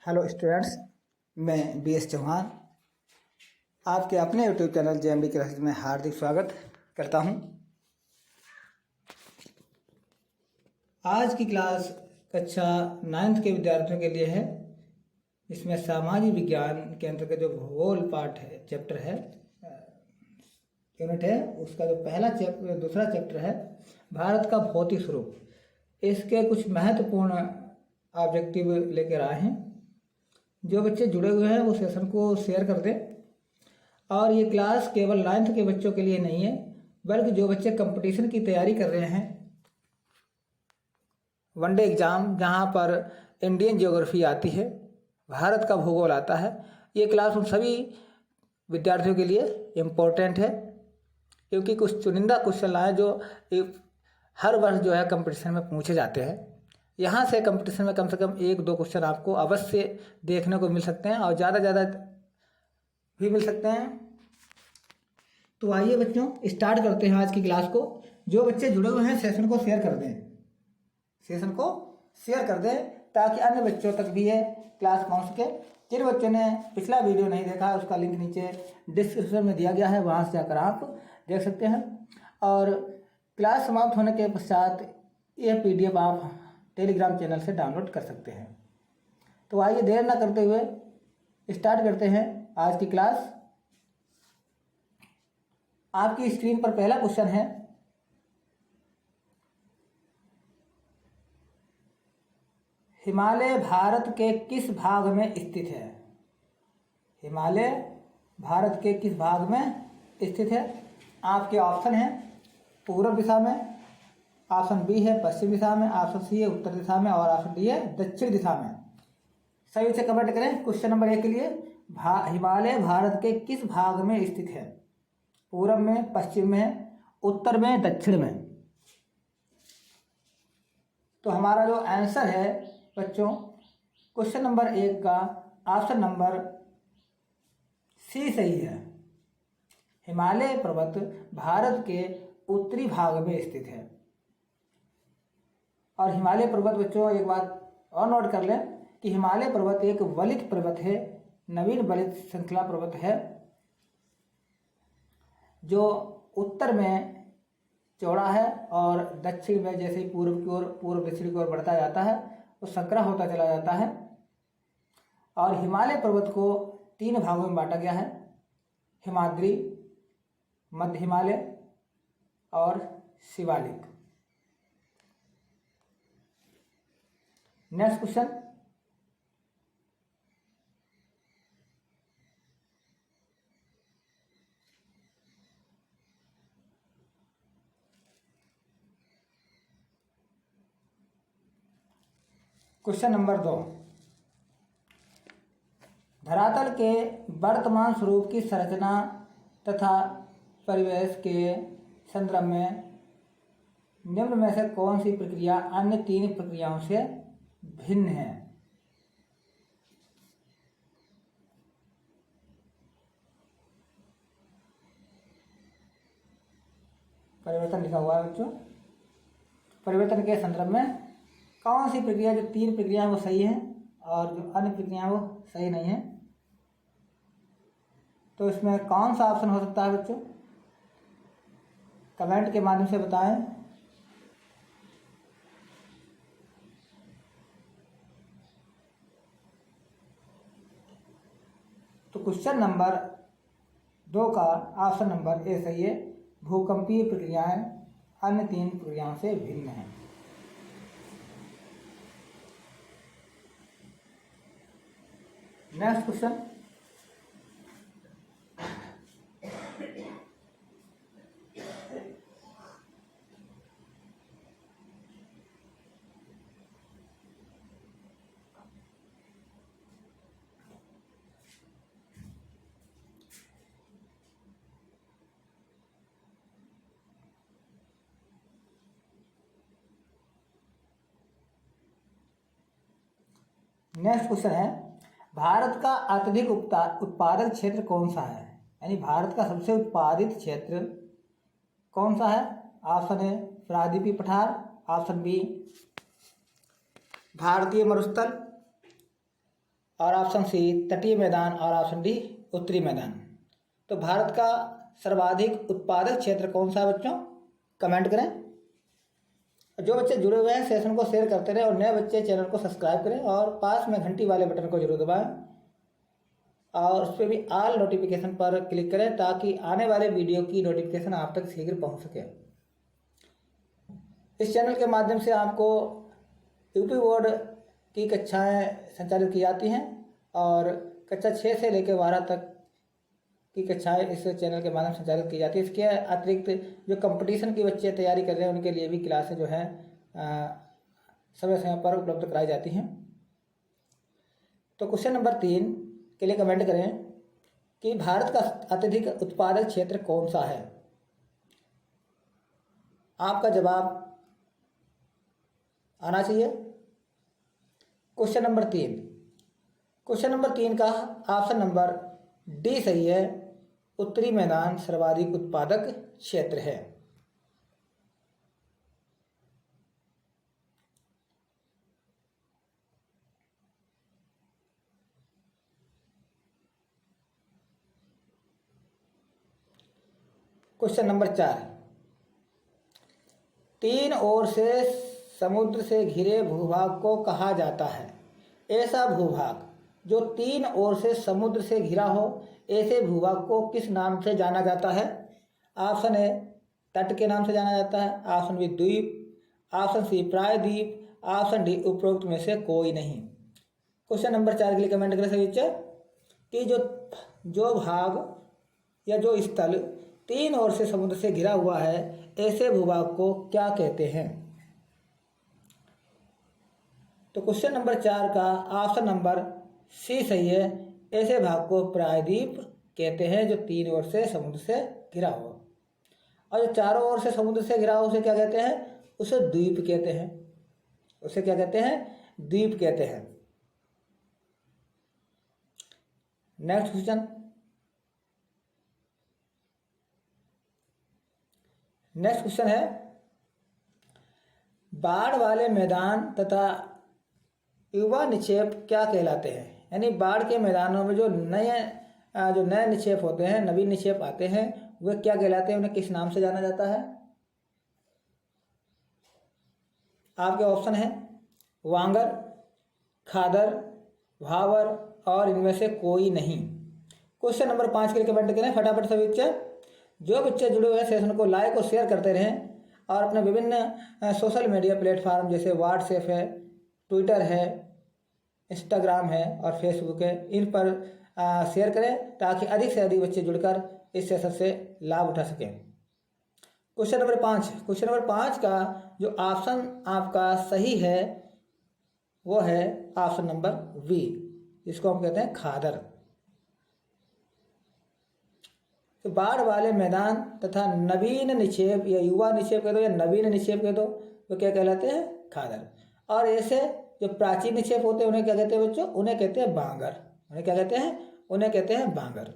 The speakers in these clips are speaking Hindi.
हेलो स्टूडेंट्स, मैं BS चौहान आपके अपने यूट्यूब चैनल JMD क्लासेस में हार्दिक स्वागत करता हूं। आज की क्लास कक्षा 9th के विद्यार्थियों के लिए है। इसमें सामाजिक विज्ञान के अंतर्गत जो भूगोल पाठ है, चैप्टर है, यूनिट है, उसका जो दूसरा चैप्टर है भारत का भौतिक स्वरूप। इसके कुछ महत्वपूर्ण ऑब्जेक्टिव लेकर आए हैं। जो बच्चे जुड़े हुए हैं वो सेशन को शेयर कर दें। और ये क्लास केवल 9th के बच्चों के लिए नहीं है, बल्कि जो बच्चे कंपटीशन की तैयारी कर रहे हैं, वनडे एग्ज़ाम जहाँ पर इंडियन ज्योग्राफी आती है, भारत का भूगोल आता है, ये क्लास उन सभी विद्यार्थियों के लिए इम्पोर्टेंट है। क्योंकि कुछ चुनिंदा क्वेश्चन आए जो हर वर्ष जो है कंपटीशन में पूछे जाते हैं। यहाँ से कंपटीशन में कम से कम 1-2 क्वेश्चन आपको अवश्य देखने को मिल सकते हैं और ज़्यादा भी मिल सकते हैं। तो आइए बच्चों, स्टार्ट करते हैं आज की क्लास को। जो बच्चे जुड़े हुए हैं सेशन को शेयर कर दें ताकि अन्य बच्चों तक भी ये क्लास पहुँच सके। जिन बच्चों ने पिछला वीडियो नहीं देखा है उसका लिंक नीचे डिस्क्रिप्शन में दिया गया है, वहाँ से जाकर आप देख सकते हैं। और क्लास समाप्त होने के पश्चात यह PDF आप टेलीग्राम चैनल से डाउनलोड कर सकते हैं। तो आइए देर ना करते हुए स्टार्ट करते हैं आज की क्लास। आपकी स्क्रीन पर पहला क्वेश्चन है, हिमालय भारत के किस भाग में स्थित है? हिमालय भारत के किस भाग में स्थित है? आपके ऑप्शन हैं पूर्व दिशा में, ऑप्शन बी है पश्चिम दिशा में, ऑप्शन सी है उत्तर दिशा में और ऑप्शन डी है दक्षिण दिशा में। सही से कमेंट करें। क्वेश्चन नंबर 1 के लिए, हिमालय भारत के किस भाग में स्थित है? पूर्व में, पश्चिम में, उत्तर में, दक्षिण में? तो हमारा जो आंसर है बच्चों, क्वेश्चन नंबर 1 का ऑप्शन नंबर सी सही है। हिमालय पर्वत भारत के उत्तरी भाग में स्थित है। और हिमालय पर्वत बच्चों, एक बात और नोट कर लें कि हिमालय पर्वत एक वलित पर्वत है, नवीन वलित श्रृंखला पर्वत है, जो उत्तर में चौड़ा है और दक्षिण में जैसे ही पूर्व दक्षिण की ओर बढ़ता जाता है वो संकरा होता चला जाता है। और हिमालय पर्वत को 3 भागों में बांटा गया है, हिमाद्री, मध्य हिमालय और Shivalik. Next question, question number 2, धरातल के वर्तमान स्वरूप की संरचना तथा परिवेश के संदर्भ में निम्न में से कौन सी प्रक्रिया अन्य 3 प्रक्रियाओं से भिन्न है? परिवर्तन लिखा हुआ है बच्चों। परिवर्तन के संदर्भ में कौन सी प्रक्रिया, जो 3 प्रक्रियाएं वो सही है और जो अन्य प्रक्रियाएं वो सही नहीं है? तो इसमें कौन सा ऑप्शन हो सकता है बच्चों? कमेंट के माध्यम से बताएं। तो क्वेश्चन नंबर 2 का ऑप्शन नंबर ए सही है। भूकंपीय प्रक्रियाएं अन्य 3 प्रक्रियाओं से भिन्न हैं। नेक्स्ट क्वेश्चन, है भारत का अत्यधिक उत्पादक क्षेत्र कौन सा है? यानी भारत का सबसे उत्पादित क्षेत्र कौन सा है? ऑप्शन ए प्रायद्वीपीय पठार, ऑप्शन बी भारतीय मरुस्थल, और ऑप्शन सी तटीय मैदान और ऑप्शन डी उत्तरी मैदान। तो भारत का सर्वाधिक उत्पादक क्षेत्र कौन सा है बच्चों? कमेंट करें। जो बच्चे जुड़े हुए हैं सेशन को शेयर करते रहें और नए बच्चे चैनल को सब्सक्राइब करें और पास में घंटी वाले बटन को जरूर दबाएं और उस पर भी ऑल नोटिफिकेशन पर क्लिक करें ताकि आने वाले वीडियो की नोटिफिकेशन आप तक शीघ्र पहुंच सके। इस चैनल के माध्यम से आपको यूपी बोर्ड की कक्षाएं संचालित की जाती हैं और कक्षा 6 से लेकर 12 तक की कक्षाएं इस चैनल के माध्यम से संचालित की जाती है। इसके अतिरिक्त जो कंपटीशन की बच्चे तैयारी कर रहे हैं उनके लिए भी क्लासें जो है समय समय पर उपलब्ध कराई जाती हैं। तो क्वेश्चन नंबर 3 के लिए कमेंट करें कि भारत का अत्यधिक उत्पादक क्षेत्र कौन सा है। आपका जवाब आना चाहिए। क्वेश्चन नंबर 3 का ऑप्शन नंबर डी सही है। उत्तरी मैदान सर्वाधिक उत्पादक क्षेत्र है। क्वेश्चन नंबर 4 तीन ओर से समुद्र से घिरे भूभाग को कहा जाता है। ऐसा भूभाग जो तीन ओर से समुद्र से घिरा हो, ऐसे भूभाग को किस नाम से जाना जाता है? ऑप्शन ए तट के नाम से जाना जाता है, ऑप्शन बी द्वीप, ऑप्शन सी प्रायद्वीप, ऑप्शन डी उपरोक्त में से कोई नहीं। क्वेश्चन नंबर 4 के लिए कमेंट करें सभी बच्चे कि जो भाग या जो स्थल तीन ओर से समुद्र से घिरा हुआ है, ऐसे भूभाग को क्या कहते हैं? तो क्वेश्चन नंबर 4 का ऑप्शन नंबर सी सही है। ऐसे भाग को प्रायद्वीप कहते हैं जो तीन ओर से समुद्र से घिरा हो, और जो चारों ओर से समुद्र से घिरा हो उसे क्या कहते हैं? उसे द्वीप कहते हैं। उसे क्या कहते हैं? द्वीप कहते हैं। नेक्स्ट क्वेश्चन है बाढ़ वाले मैदान तथा युवा निक्षेप क्या कहलाते हैं? यानी बाढ़ के मैदानों में जो नए निक्षेप होते हैं, नवीन निक्षेप आते हैं, वे क्या कहलाते हैं? उन्हें किस नाम से जाना जाता है? आपके ऑप्शन है वांगर, खादर, भावर और इनमें से कोई नहीं। क्वेश्चन नंबर 5 के लिए कमेंट करें फटाफट सभी बच्चे। जो बच्चे जुड़े हुए हैं सेशन को लाइक और शेयर करते रहें और अपने विभिन्न सोशल मीडिया प्लेटफार्म जैसे व्हाट्सएप है, ट्विटर है, इंस्टाग्राम है और फेसबुक है, इन पर शेयर करें ताकि अधिक से अधिक बच्चे जुड़कर इस सेशन से लाभ उठा सकें। क्वेश्चन नंबर 5 का जो ऑप्शन आपका सही है वो है ऑप्शन नंबर बी, जिसको हम कहते हैं खादर। तो बाढ़ वाले मैदान तथा नवीन निक्षेप या युवा निक्षेप कह दो या नवीन निक्षेप कह दो, वो क्या कहलाते हैं? खादर। और ऐसे जो प्राचीन निक्षेप होते हैं उन्हें क्या कहते हैं बच्चों? उन्हें कहते हैं बांगर। उन्हें क्या कहते हैं? उन्हें कहते हैं बांगर।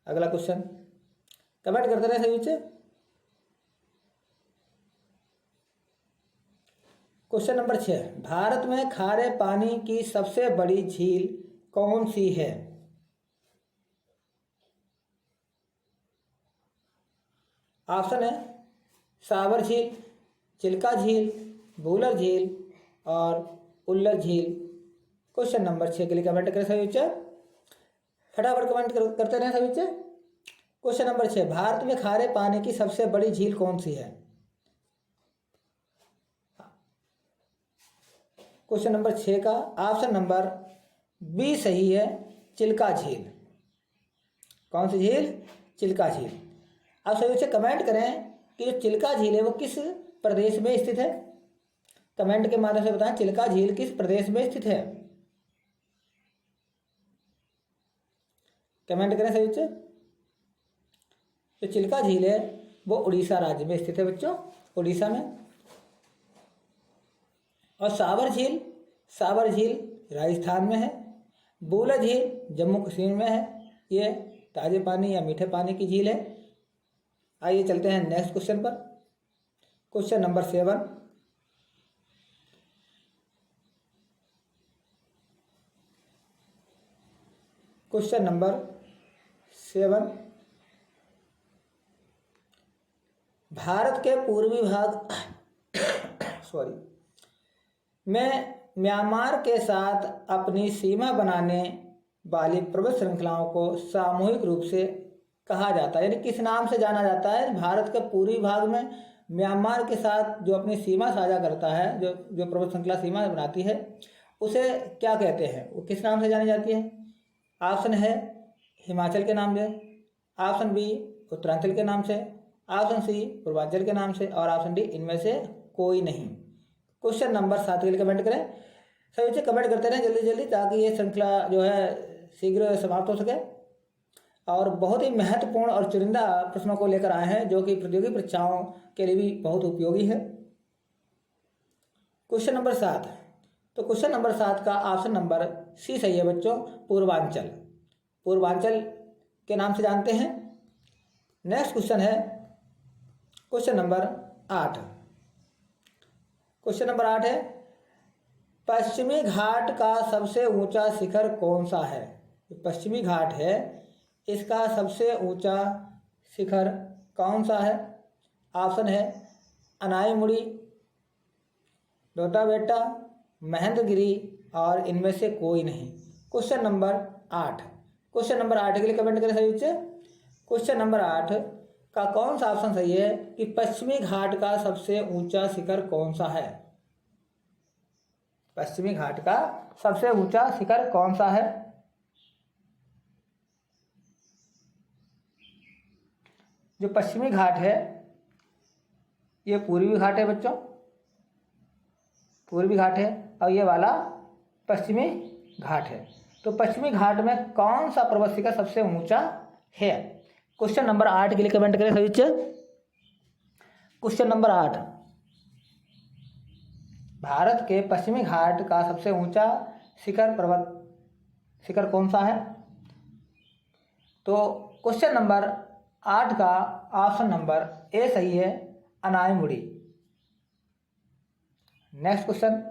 अगला क्वेश्चन कमेंट करते रहे सभी बच्चे। क्वेश्चन नंबर 6 भारत में खारे पानी की सबसे बड़ी झील कौन सी है? ऑप्शन है सावर झील, चिल्का झील, भूलर झील और उल्लर झील। क्वेश्चन नंबर 6 के लिए कमेंट करें सभी बच्चे। फटाफट कमेंट करते रहें सभी बच्चे। क्वेश्चन नंबर 6 भारत में खारे पानी की सबसे बड़ी झील कौन सी है? क्वेश्चन नंबर 6 का ऑप्शन नंबर बी सही है, चिल्का झील। कौन सी झील? चिल्का झील। अब सभी बच्चे कमेंट करें कि जो चिल्का झील है वो किस प्रदेश में स्थित है? कमेंट के माध्यम से बताएं चिल्का झील किस प्रदेश में स्थित है। कमेंट करें सभी बच्चे। जो चिल्का झील है वो उड़ीसा राज्य में स्थित है बच्चों, उड़ीसा में। और सावर झील राजस्थान में है। भूलर झील जम्मू कश्मीर में है। ये ताजे पानी या मीठे पानी की झील है। आइए चलते हैं नेक्स्ट क्वेश्चन पर। Question number 7 question number 7, Bharat के पूर्वी भाग में म्यांमार के साथ अपनी सीमा बनाने वाली पर्वत श्रृंखलाओं को सामूहिक रूप से कहा जाता है, यानी किस नाम से जाना जाता है? भारत के पूर्वी भाग में म्यांमार के साथ जो अपनी सीमा साझा करता है, जो पर्वत श्रृंखला सीमा बनाती है, उसे क्या कहते हैं? वो किस नाम से जानी जाती है? ऑप्शन है हिमाचल के नाम से, ऑप्शन बी उत्तरांचल के नाम से, ऑप्शन सी पूर्वांचल के नाम से, और ऑप्शन डी इनमें से कोई नहीं। क्वेश्चन नंबर 7 के लिए कमेंट करें। सभी बच्चे कमेंट करते रहें जल्दी जल्दी, ताकि ये श्रृंखला जो है शीघ्र समाप्त हो सके। और बहुत ही महत्वपूर्ण और चुनिंदा प्रश्नों को लेकर आए हैं, जो कि प्रतियोगी परीक्षाओं के लिए भी बहुत उपयोगी है। क्वेश्चन नंबर 7, तो क्वेश्चन नंबर 7 का ऑप्शन नंबर सी सही है बच्चों, पूर्वांचल। पूर्वांचल के नाम से जानते हैं। नेक्स्ट क्वेश्चन है क्वेश्चन नंबर 8। क्वेश्चन नंबर 8 है, पश्चिमी घाट का सबसे ऊंचा शिखर कौन सा है? पश्चिमी घाट है, इसका सबसे ऊंचा शिखर कौन सा है? ऑप्शन है अनाईमुड़ी, डोटाबेट्टा, महेंद्रगिरी, और इनमें से कोई नहीं। क्वेश्चन नंबर 8, क्वेश्चन नंबर 8 के लिए कमेंट करें सभी बच्चे। क्वेश्चन नंबर 8 का कौन सा ऑप्शन सही है कि पश्चिमी घाट का सबसे ऊंचा शिखर कौन सा है? पश्चिमी घाट का सबसे ऊंचा शिखर कौन सा है? जो पश्चिमी घाट है ये पूर्वी घाट है बच्चों, पूर्वी घाट है, और ये वाला पश्चिमी घाट है। तो पश्चिमी घाट में कौन सा पर्वत शिखर सबसे ऊंचा है? क्वेश्चन नंबर 8 के लिए कमेंट करें सभी बच्चे। क्वेश्चन नंबर 8, भारत के पश्चिमी घाट का सबसे ऊंचा शिखर कौन सा है? तो क्वेश्चन नंबर 8 का ऑप्शन नंबर ए सही है, Anamudi. Next question,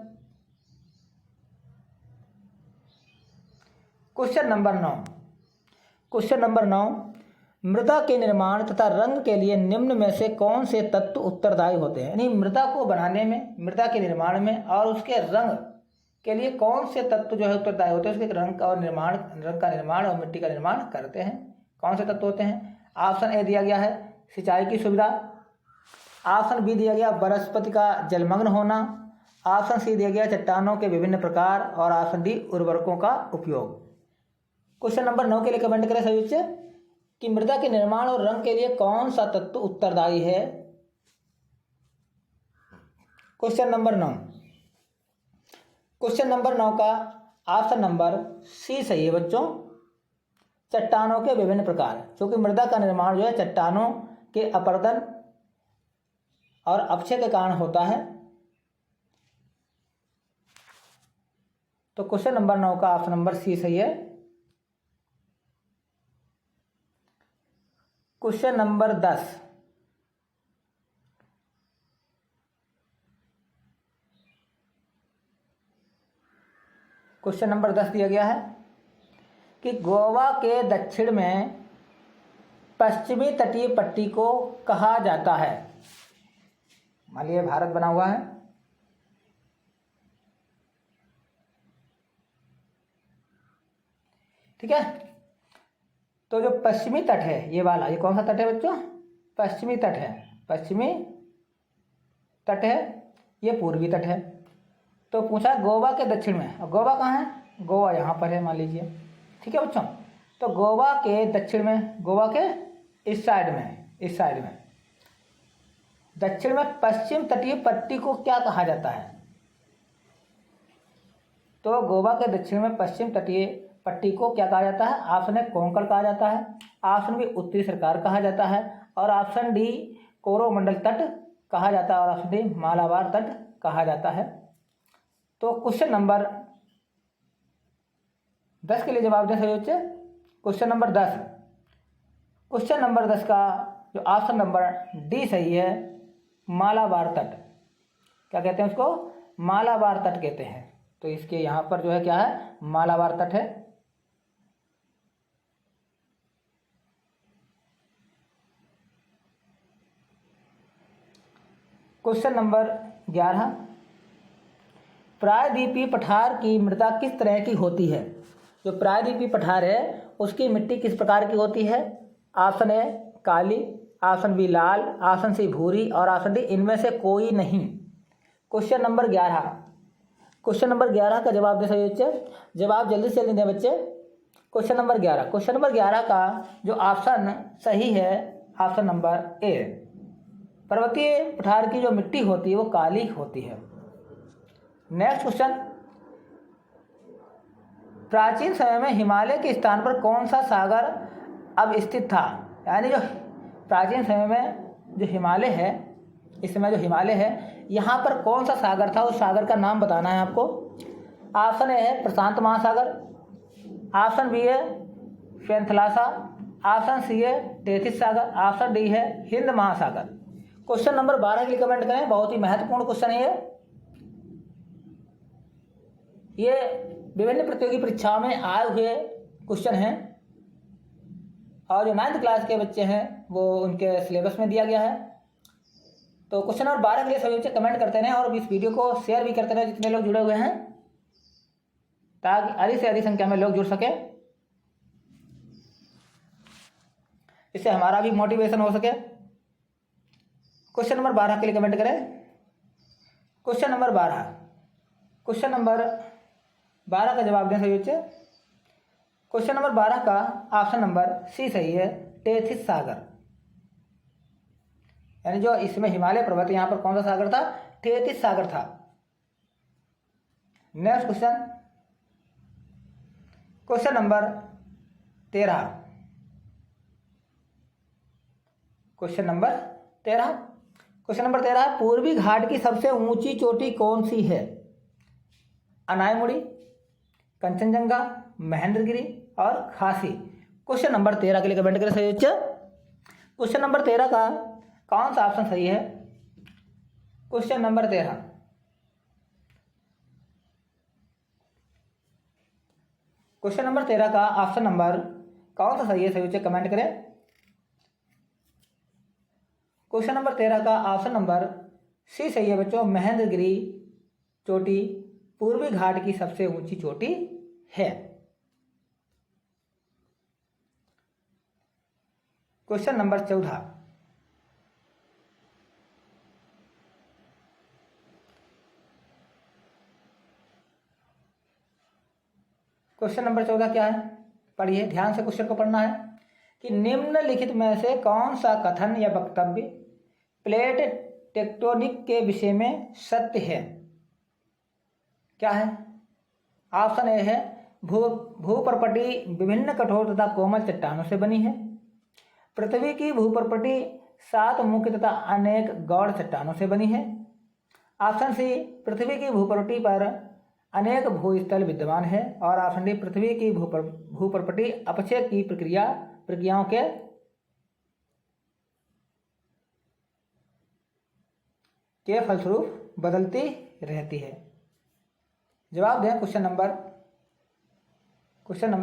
question number 9। Question number 9, मृदा के निर्माण तथा रंग के लिए निम्न में से कौन से तत्व उत्तरदायी होते हैं? यानी मृदा को बनाने में, मृदा के निर्माण में और उसके रंग के लिए कौन से तत्व जो है उत्तरदायी होते हैं? उसके रंग का निर्माण और मिट्टी का निर्माण करते हैं, कौन से तत्व होते हैं? ऑप्शन ए दिया गया है सिंचाई की सुविधा, ऑप्शन बी दिया गया वनस्पति का जलमग्न होना, ऑप्शन सी दिया गया चट्टानों के विभिन्न प्रकार, और ऑप्शन डी उर्वरकों का उपयोग। क्वेश्चन नंबर 9 के लिए कमेंट करें सभी बच्चे कि मृदा के निर्माण और रंग के लिए कौन सा तत्व उत्तरदायी है? क्वेश्चन नंबर 9, क्वेश्चन नंबर 9 का ऑप्शन नंबर सी सही है बच्चों, चट्टानों के विभिन्न प्रकार। क्योंकि मृदा का निर्माण जो है चट्टानों के अपरदन और अपक्षय के कारण होता है। तो क्वेश्चन नंबर 9 का ऑप्शन नंबर सी सही है। क्वेश्चन नंबर 10, क्वेश्चन नंबर 10 दिया गया है कि गोवा के दक्षिण में पश्चिमी तटीय पट्टी को कहा जाता है। मान लीजिए भारत बना हुआ है, ठीक है। तो जो पश्चिमी तट है ये वाला, ये कौन सा तट है बच्चों? पश्चिमी तट है, पश्चिमी तट है, ये पूर्वी तट है। तो पूछा गोवा के दक्षिण में, और गोवा कहाँ है? गोवा यहाँ पर है मान लीजिए, ठीक है बच्चों। तो गोवा के दक्षिण में, गोवा के इस साइड में दक्षिण में पश्चिम तटीय पट्टी को क्या कहा जाता है? तो गोवा के दक्षिण में पश्चिम तटीय पट्टी को क्या कहा जाता है? ऑप्शन ए कोंकण कहा जाता है, ऑप्शन बी उत्तरी सरकार कहा जाता है, और ऑप्शन डी कोरोमंडल तट कहा जाता है, और ऑप्शन डी मालाबार तट कहा जाता है। तो क्वेश्चन नंबर 10 के लिए जवाब दें सभी बच्चे। क्वेश्चन नंबर 10, क्वेश्चन नंबर 10 का जो ऑप्शन नंबर डी सही है, मालाबार तट। क्या कहते हैं उसको? मालाबार तट कहते हैं। तो इसके यहाँ पर जो है क्या है? मालाबार तट है। क्वेश्चन नंबर 11, प्रायद्वीपीय पठार की मृदा किस तरह की होती है? जो प्रायद्वीपीय पठार है उसकी मिट्टी किस प्रकार की होती है? ऑप्शन ए काली, ऑप्शन बी लाल, ऑप्शन सी भूरी और ऑप्शन डी इनमें से कोई नहीं। क्वेश्चन नंबर 11 का जवाब दे सभी बच्चे। जवाब जल्दी से जल्दी दें बच्चे। क्वेश्चन नंबर 11 का जो ऑप्शन सही है ऑप्शन नंबर ए। पर्वतीय पठार की जो मिट्टी होती है वो काली होती है। नेक्स्ट क्वेश्चन, प्राचीन समय में हिमालय के स्थान पर कौन सा सागर अब स्थित था? यानी जो प्राचीन समय में जो हिमालय है, इस समय जो हिमालय है यहाँ पर कौन सा सागर था, उस सागर का नाम बताना है आपको। ऑप्शन ए है प्रशांत महासागर, ऑप्शन बी है पैंथलासा, ऑप्शन सी है टेथिस सागर, ऑप्शन डी है हिंद महासागर। क्वेश्चन नंबर 12 के लिए कमेंट करें। बहुत ही महत्वपूर्ण क्वेश्चन है ये विभिन्न प्रतियोगी परीक्षाओं में आए हुए क्वेश्चन हैं और जो 9th क्लास के बच्चे हैं वो उनके सिलेबस में दिया गया है। तो क्वेश्चन नंबर 12 के लिए सभी बच्चे कमेंट करते रहें और इस वीडियो को शेयर भी करते रहें जितने लोग जुड़े हुए हैं, ताकि अधिक से अधिक संख्या में लोग जुड़ सके, इससे हमारा भी मोटिवेशन हो सके। क्वेश्चन नंबर 12 के लिए कमेंट करें। क्वेश्चन नंबर 12 का जवाब दें सभी बच्चे। क्वेश्चन नंबर 12 का ऑप्शन नंबर सी सही है, टेथिस सागर। यानी जो इसमें हिमालय पर्वत, यहाँ पर कौन सा सागर था? टेथिस सागर था। Next question, question number 13। Question number 13, पूर्वी घाट की सबसे ऊंची चोटी कौन सी है? अनायमुड़ी, कंचनजंगा, महेंद्रगिरी और खासी। क्वेश्चन नंबर 13 के लिए कमेंट करें सही बच्चे। क्वेश्चन नंबर 13 का कौन सा ऑप्शन सही है? क्वेश्चन नंबर 13, क्वेश्चन नंबर 13 का ऑप्शन नंबर कौन सा सही है सही बच्चे कमेंट करें। क्वेश्चन नंबर 13 का ऑप्शन नंबर सी सही है बच्चों, महेंद्रगिरी चोटी पूर्वी घाट की सबसे ऊंची चोटी है। क्वेश्चन नंबर 14, क्वेश्चन नंबर 14 क्या है? पढ़िए, ध्यान से क्वेश्चन को पढ़ना है कि निम्नलिखित में से कौन सा कथन या वक्तव्य प्लेट टेक्टोनिक के विषय में सत्य है? क्या है? ऑप्शन ए है भूप्रपटी विभिन्न कठोर तथा कोमल चट्टानों से बनी है। पृथ्वी की भूप्रपटी 7 मुख्य तथा अनेक गौड़ चट्टानों से बनी है। ऑप्शन सी, पृथ्वी की भूप्रपटी पर अनेक भूस्थल विद्यमान है। और ऑप्शन डी, पृथ्वी की भूप्रपटी अपक्षय की प्रक्रियाओं के फलस्वरूप बदलती रहती है। जवाब दें क्वेश्चन नंबर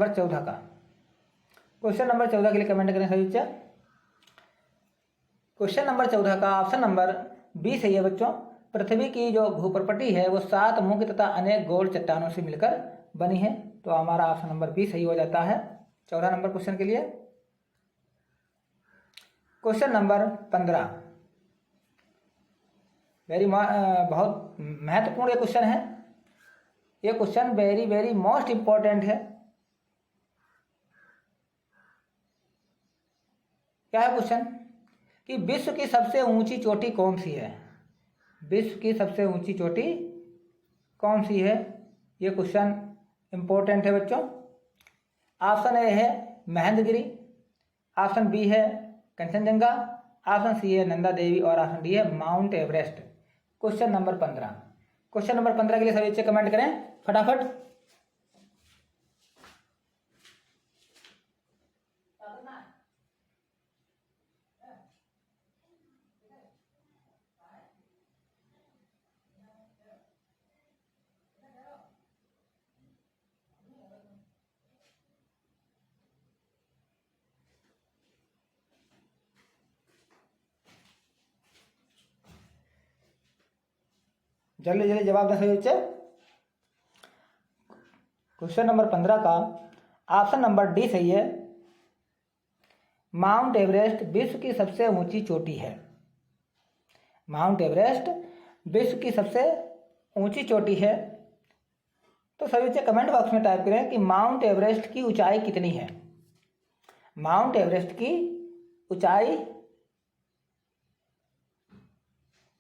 14 का। क्वेश्चन नंबर 14 के लिए कमेंट करें सभी बच्चे। क्वेश्चन नंबर 14 का ऑप्शन नंबर बी सही है बच्चों। पृथ्वी की जो भूप्रपटी है वो 7 मुख्य तथा अनेक गोल चट्टानों से मिलकर बनी है। तो हमारा ऑप्शन नंबर बी सही हो जाता है 14 नंबर क्वेश्चन के लिए। क्वेश्चन नंबर 15, बहुत महत्वपूर्ण ये क्वेश्चन है। ये question very very most important है। क्या है क्वेश्चन कि विश्व की सबसे ऊंची चोटी कौन सी है? विश्व की सबसे ऊंची चोटी कौन सी है? ये क्वेश्चन इंपॉर्टेंट है बच्चों। ऑप्शन ए है महेंद्रगिरी, ऑप्शन बी है कंचनजंगा, ऑप्शन सी है नंदा देवी और ऑप्शन डी है mount Everest. Question number 15, question number 15 के लिए सभी बच्चे कमेंट करें फटाफट। जल्दी जल्दी जवाब दें सभी बच्चे। क्वेश्चन नंबर 15 का ऑप्शन नंबर डी सही है। माउंट एवरेस्ट विश्व की सबसे ऊंची चोटी है। माउंट एवरेस्ट विश्व की सबसे ऊंची चोटी है। तो सभी बच्चे कमेंट बॉक्स में टाइप करें कि माउंट एवरेस्ट की ऊंचाई कितनी है। माउंट एवरेस्ट की ऊंचाई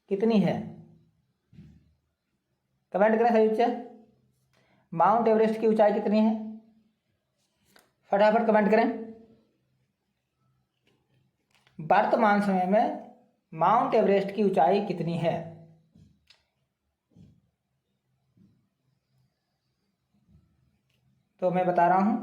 कितनी है, कमेंट करें सभी बच्चे। माउंट एवरेस्ट की ऊंचाई कितनी है, फटाफट कमेंट करें। वर्तमान समय में माउंट एवरेस्ट की ऊंचाई कितनी है। तो मैं बता रहा हूं,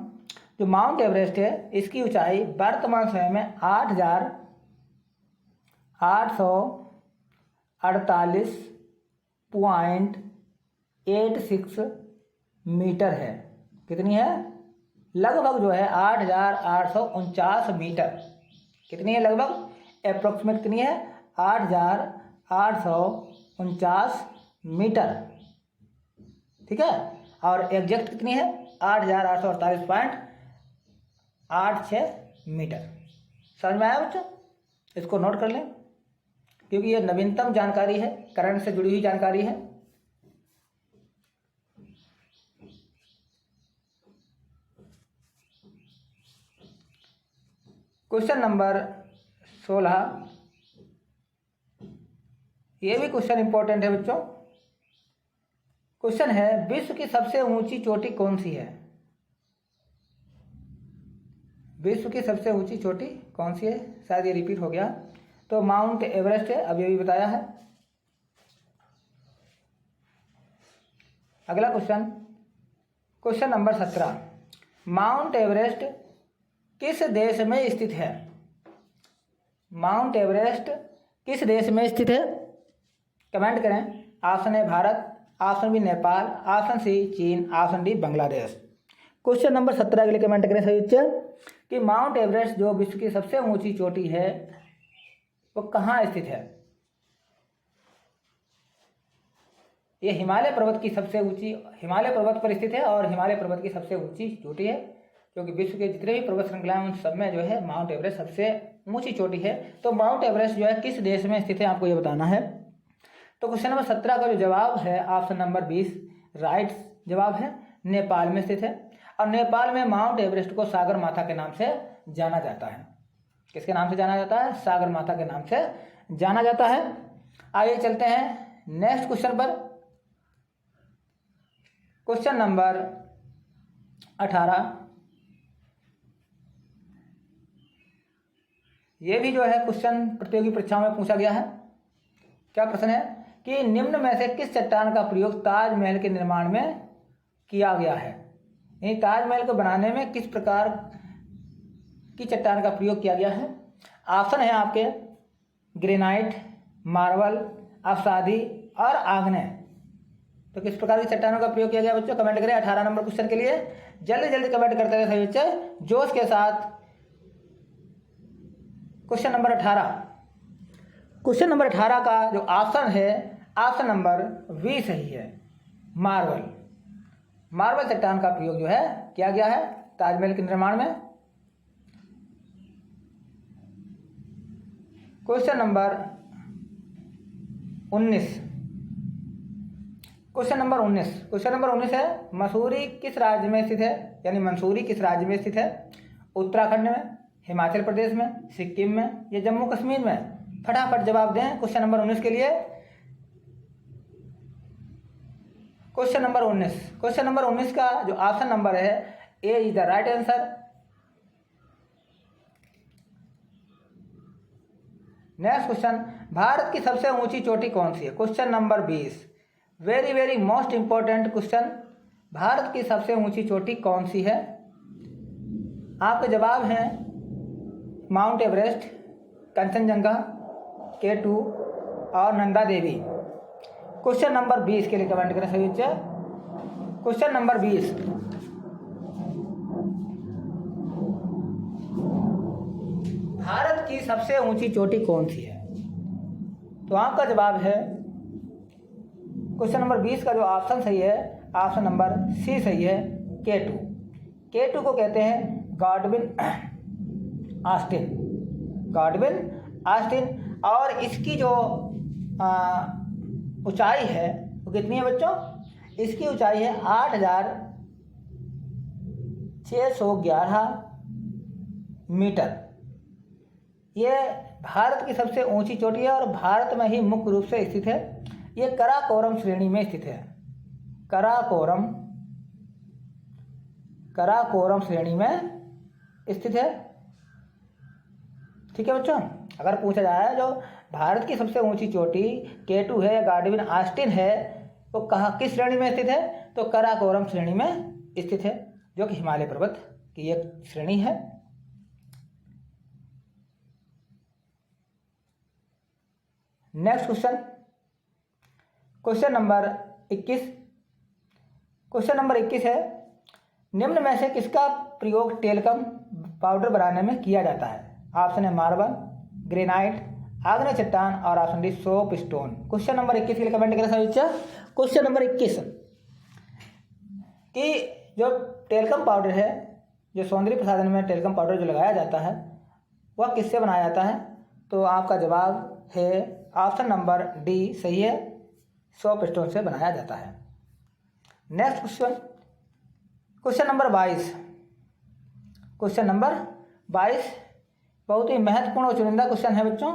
जो माउंट एवरेस्ट है इसकी ऊंचाई वर्तमान समय में 8,848.86 मीटर है। कितनी है, लगभग जो है 8,849 मीटर। कितनी है लगभग, अप्रोक्सीमेट कितनी है, 8,849 मीटर। ठीक है, और एग्जैक्ट कितनी है, 8,848.86 मीटर। समझ में आया बच्चों, इसको नोट कर लें क्योंकि ये नवीनतम जानकारी है, करंट से जुड़ी हुई जानकारी है। क्वेश्चन नंबर 16, ये भी क्वेश्चन इंपॉर्टेंट है बच्चों। क्वेश्चन है, विश्व की सबसे ऊंची चोटी कौन सी है। विश्व की सबसे ऊंची चोटी कौन सी है, शायद ये रिपीट हो गया। तो माउंट एवरेस्ट है, अभी अभी बताया है। अगला question, question number 17, mount Everest किस देश में स्थित है। माउंट एवरेस्ट किस देश में स्थित है, कमेंट करें। Option A Bharat, option B Nepal, option C चीन, option D Bangladesh. Question number 17 के लिए कमेंट करें सभी बच्चे कि माउंट एवरेस्ट जो विश्व की सबसे ऊंची चोटी है वो कहाँ स्थित है। ये हिमालय पर्वत की सबसे ऊंची, हिमालय पर्वत पर स्थित है और हिमालय पर्वत की सबसे ऊंची चोटी है, क्योंकि विश्व के जितने भी पर्वत श्रृंखलाएं उन सब में जो है माउंट एवरेस्ट सबसे ऊंची चोटी है। तो माउंट एवरेस्ट जो है किस देश में स्थित है, आपको ये बताना है। तो क्वेश्चन नंबर 17 का जो जवाब है ऑप्शन नंबर 20 राइट जवाब है, नेपाल में स्थित है। और नेपाल में माउंट एवरेस्ट को सागर माथा के नाम से जाना जाता है। किसके नाम से जाना जाता है, सागर माता के नाम से जाना जाता है। आइए चलते हैं नेक्स्ट क्वेश्चन पर। क्वेश्चन नंबर 18, ये भी जो है क्वेश्चन प्रतियोगी परीक्षाओं में पूछा गया है। क्या प्रश्न है कि निम्न में से किस चट्टान का प्रयोग ताजमहल के निर्माण में किया गया है। यानी ताजमहल को बनाने में किस प्रकार की चट्टान का प्रयोग किया गया है। ऑप्शन है आपके ग्रेनाइट, मार्बल, अवसादी और आग्नेय। तो किस प्रकार की चट्टानों का प्रयोग किया गया बच्चों, कमेंट करें 18 नंबर क्वेश्चन के लिए। जल्दी जल्दी कमेंट करते रहे सभी बच्चे जोश के साथ। क्वेश्चन नंबर 18, क्वेश्चन नंबर 18 का जो ऑप्शन है ऑप्शन नंबर बी सही है, मार्बल। मार्बल चट्टान का प्रयोग जो है किया गया है ताजमहल के निर्माण में। क्वेश्चन नंबर 19, क्वेश्चन नंबर 19 है, मसूरी किस राज्य में स्थित है। यानी मंसूरी किस राज्य में स्थित है, उत्तराखंड में, हिमाचल प्रदेश में, सिक्किम में या जम्मू कश्मीर में। फटाफट जवाब दें क्वेश्चन नंबर 19 के लिए। क्वेश्चन नंबर 19 का जो ऑप्शन नंबर है A is the right answer. Next question, Bharat की सबसे ऊंची चोटी कौन सी है। Question number 20, very very most important question, Bharat की सबसे ऊंची चोटी कौन सी है। आपके जवाब हैं माउंट एवरेस्ट, कंचनजंगा, K2 और नंदा देवी। क्वेश्चन नंबर 20 के लिए कमेंट करें सभी बच्चे। क्वेश्चन नंबर 20, भारत की सबसे ऊंची चोटी कौन सी है। तो आपका जवाब है क्वेश्चन नंबर 20 का जो ऑप्शन सही है, ऑप्शन नंबर सी सही है, K2। K2 को कहते हैं गॉडविन ऑस्टिन, गॉडविन ऑस्टिन। और इसकी जो ऊंचाई है वो कितनी है बच्चों? इसकी ऊंचाई है 8,611 मीटर। ये भारत की सबसे ऊंची चोटी है और भारत में ही मुख्य रूप से स्थित है। ये कराकोरम श्रेणी में स्थित है, कराकोरम श्रेणी में स्थित है। ठीक है बच्चों, अगर पूछा जाए जो भारत की सबसे ऊंची चोटी K2 है, गॉडविन ऑस्टिन है, वो कहाँ किस श्रेणी में स्थित है? तो कराकोरम श्रेणी में स्थित है, जो कि हिमालय पर्वत की एक श्रेणी है। Next question, question number 21। Question number 21 है, निम्न में से किसका प्रयोग टेल्कम पाउडर बनाने में किया जाता है? ऑप्शन है मार्बल, ग्रेनाइट, आग्नेय चट्टान और option D soap stone. Question number 21 के लिए कमेंट करें सभी बच्चा। क्वेश्चन नंबर 21 कि जो टेल्कम पाउडर है, जो सौंदर्य प्रसाधन में टेल्कम पाउडर जो लगाया जाता है, वह किससे बनाया जाता है? तो आपका जवाब है ऑप्शन नंबर डी सही है, सोप स्टोन से बनाया जाता है। Next question, question number 22। Question number 22 बहुत ही महत्वपूर्ण और चुनिंदा क्वेश्चन है बच्चों,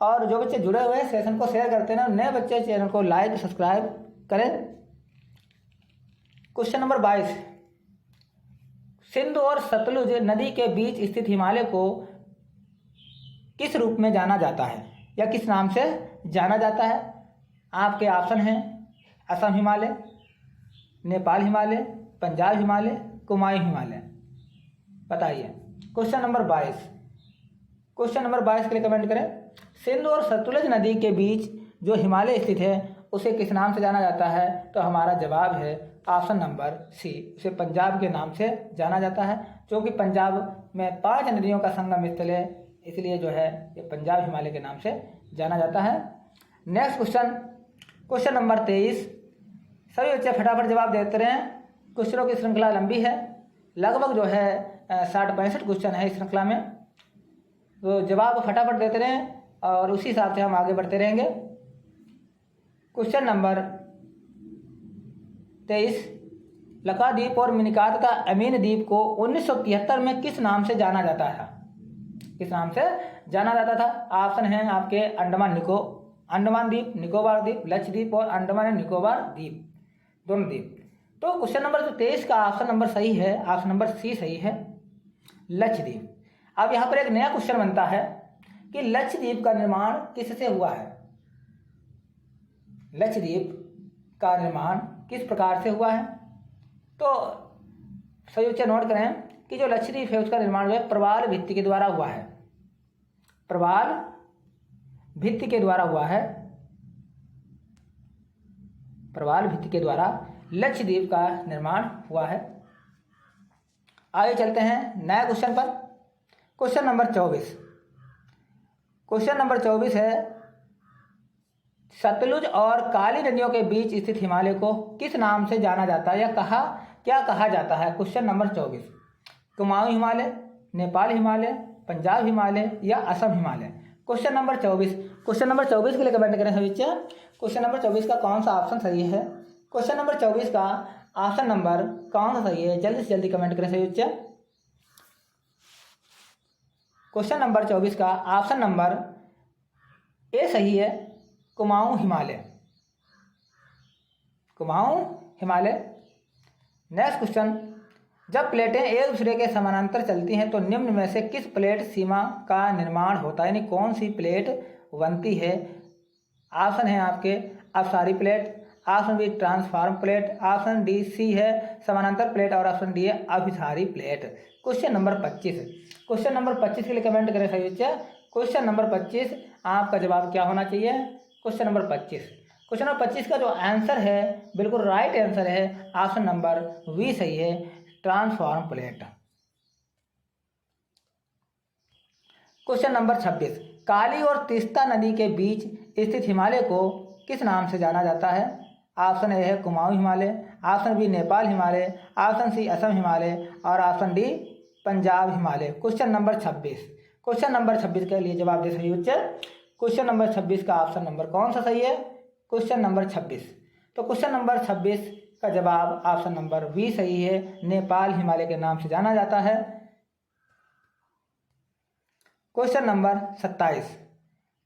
और जो बच्चे जुड़े हुए हैं सेशन को शेयर करते हैं ना, नए बच्चे चैनल को लाइक सब्सक्राइब करें। क्वेश्चन नंबर 22, सिंधु और सतलुज नदी के बीच स्थित हिमालय को किस रूप में जाना जाता है या किस नाम से जाना जाता है? आपके ऑप्शन हैं असम हिमालय, नेपाल हिमालय, पंजाब हिमालय, कुमायूं हिमालय। बताइए। क्वेश्चन नंबर 22, क्वेश्चन नंबर 22 के लिए कमेंट करें। सिंधु और सतलुज नदी के बीच जो हिमालय स्थित है उसे किस नाम से जाना जाता है? तो हमारा जवाब है ऑप्शन नंबर सी, उसे पंजाब के नाम से जाना जाता है, क्योंकि पंजाब में 5 नदियों का संगम स्थल है, इसलिए जो है ये पंजाब हिमालय के नाम से जाना जाता है। Next question, question number 23। सभी बच्चे फटाफट जवाब देते रहें, क्वेश्चनों की श्रृंखला लंबी है, लगभग जो है 60-65 क्वेश्चन है इस श्रृंखला में, तो जवाब फटाफट देते रहें और उसी हिसाब से हम आगे बढ़ते रहेंगे। क्वेश्चन नंबर 23, लक्षद्वीप और मिनिकॉय तथा अमीन द्वीप को 1973 में किस नाम से जाना जाता था? किस नाम से जाना जाता था? ऑप्शन हैं आपके अंडमान द्वीप, निकोबार द्वीप, लक्षद्वीप और अंडमान एंड निकोबार द्वीप, दोनों द्वीप। तो क्वेश्चन नंबर 23 का ऑप्शन नंबर सही है, ऑप्शन नंबर सी सही है, लक्षद्वीप। अब यहाँ पर एक नया क्वेश्चन बनता है कि लक्षद्वीप का निर्माण किससे हुआ है? लक्षद्वीप का निर्माण किस प्रकार से हुआ है? तो सही बच्चे नोट करें कि जो लक्षद्वीप है उसका निर्माण जो है प्रवाल भित्ति के द्वारा हुआ है, प्रवाल भित्ति के द्वारा हुआ है, प्रवाल भित्ति के द्वारा लक्षद्वीप का निर्माण हुआ है। आगे चलते हैं नए क्वेश्चन पर। क्वेश्चन नंबर 24, क्वेश्चन नंबर 24 है, सतलुज और काली नदियों के बीच स्थित हिमालय को किस नाम से जाना जाता है या क्या कहा जाता है? क्वेश्चन नंबर 24, कुमाऊं हिमालय, नेपाल हिमालय, पंजाब हिमालय या Assam Himalaya. Question number 24, question number 24 के लिए कमेंट करें सभी बच्चे। क्वेश्चन नंबर 24 का कौन सा ऑप्शन सही है? क्वेश्चन नंबर 24 का ऑप्शन नंबर कौन सा सही है? जल्दी से जल्दी कमेंट करें सभी बच्चे। क्वेश्चन नंबर 24 का ऑप्शन नंबर ए सही है, कुमाऊं हिमालय, कुमाऊं हिमालय। नेक्स्ट क्वेश्चन, जब प्लेटें एक दूसरे के समानांतर चलती हैं तो निम्न में से किस प्लेट सीमा का निर्माण होता है, यानी कौन सी प्लेट बनती है? ऑप्शन है आपके अपसारी plate, option B transform plate, option D C है समानांतर प्लेट और ऑप्शन डी है अभिसारी plate. Question number 25, question number 25 के लिए कमेंट करें सभी बच्चे। क्वेश्चन नंबर 25 आपका जवाब क्या होना चाहिए? क्वेश्चन नंबर 25, क्वेश्चन नंबर 25 का जो आंसर है बिल्कुल राइट आंसर है, ऑप्शन नंबर वी सही है, ट्रांसफॉर्म प्लेट। क्वेश्चन नंबर 26, काली और तीस्ता नदी के बीच स्थित हिमालय को किस नाम से जाना जाता है? ऑप्शन ए है Kumaon Himalaya, option B Nepal Himalaya, option C Assam Himalaya और option D Punjab Himalaya. Question number 26, question number 26 के लिए जवाब दे सही बच्चे। क्वेश्चन नंबर 26 का ऑप्शन नंबर कौन सा सही है? Question number 26। तो क्वेश्चन नंबर 26 का जवाब ऑप्शन नंबर बी सही है, नेपाल हिमालय के नाम से जाना जाता है। क्वेश्चन नंबर 27,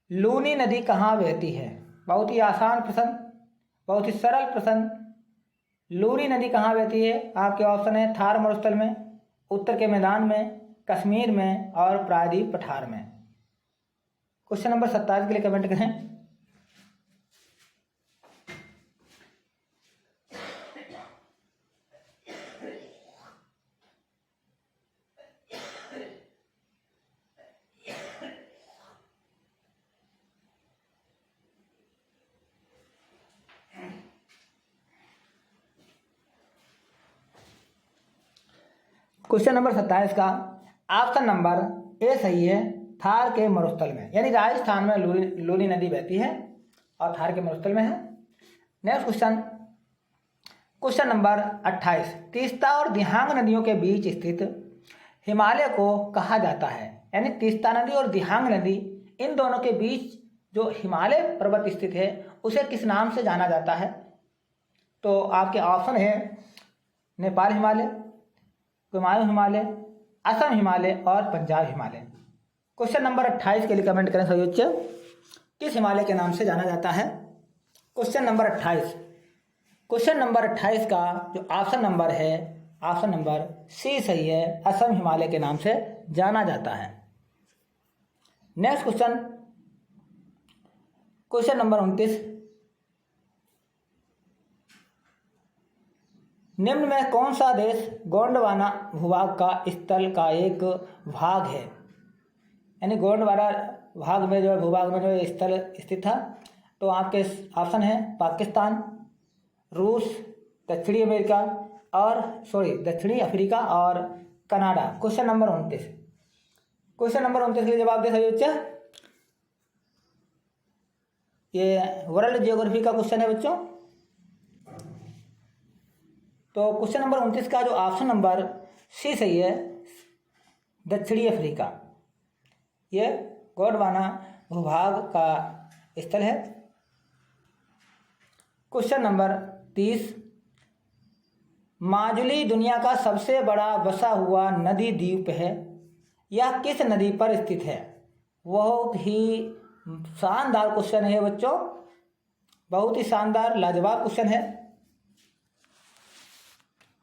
लूनी नदी कहाँ बहती है? बहुत ही आसान प्रश्न, बहुत ही सरल प्रश्न। लूनी नदी कहाँ बहती है? आपके ऑप्शन है थार मरुस्थल में, उत्तर के मैदान में, कश्मीर में और प्रायद्वीप पठार में। क्वेश्चन नंबर 27 के लिए कमेंट करें। क्वेश्चन नंबर 27 का ऑप्शन नंबर ए सही है, थार के मरुस्थल में, यानी राजस्थान में लूनी नदी बहती है और थार के मरुस्थल में है। Next question, question number 28, Teesta और दिहांग नदियों के बीच स्थित हिमालय को कहा जाता है? यानी तीस्ता नदी और दिहांग नदी, इन दोनों के बीच जो हिमालय पर्वत स्थित है उसे किस नाम से जाना जाता है? तो आपके ऑप्शन है नेपाल हिमालय, कुमाऊं हिमालय, असम हिमालय और पंजाब हिमालय। क्वेश्चन नंबर 28 के लिए कमेंट करें सही बच्चे, किस हिमालय के नाम से जाना जाता है? क्वेश्चन नंबर 28, क्वेश्चन नंबर 28 का जो ऑप्शन नंबर है, ऑप्शन नंबर सी सही है, असम हिमालय के नाम से जाना जाता है। नेक्स्ट क्वेश्चन, क्वेश्चन नंबर 29, निम्न में कौन सा देश गोंडवाना भूभाग का स्थल का एक भाग है? यानी गोंडवाना भाग में जो है, भूभाग में जो है स्थल स्थित था। तो आपके ऑप्शन है पाकिस्तान, रूस, दक्षिणी अमेरिका और दक्षिणी अफ्रीका और Canada. Question number 29, question number 29 के लिए जवाब दे सही बच्चे। ये वर्ल्ड जियोग्राफी का क्वेश्चन है बच्चों। तो क्वेश्चन नंबर 29 का जो ऑप्शन नंबर सी सही है, दक्षिणी अफ्रीका, ये गोंडवाना भूभाग का स्थल है। क्वेश्चन नंबर 30, माजुली दुनिया का सबसे बड़ा बसा हुआ नदी द्वीप है, यह किस नदी पर स्थित है? बहुत ही शानदार क्वेश्चन है बच्चों, बहुत ही शानदार लाजवाब क्वेश्चन है।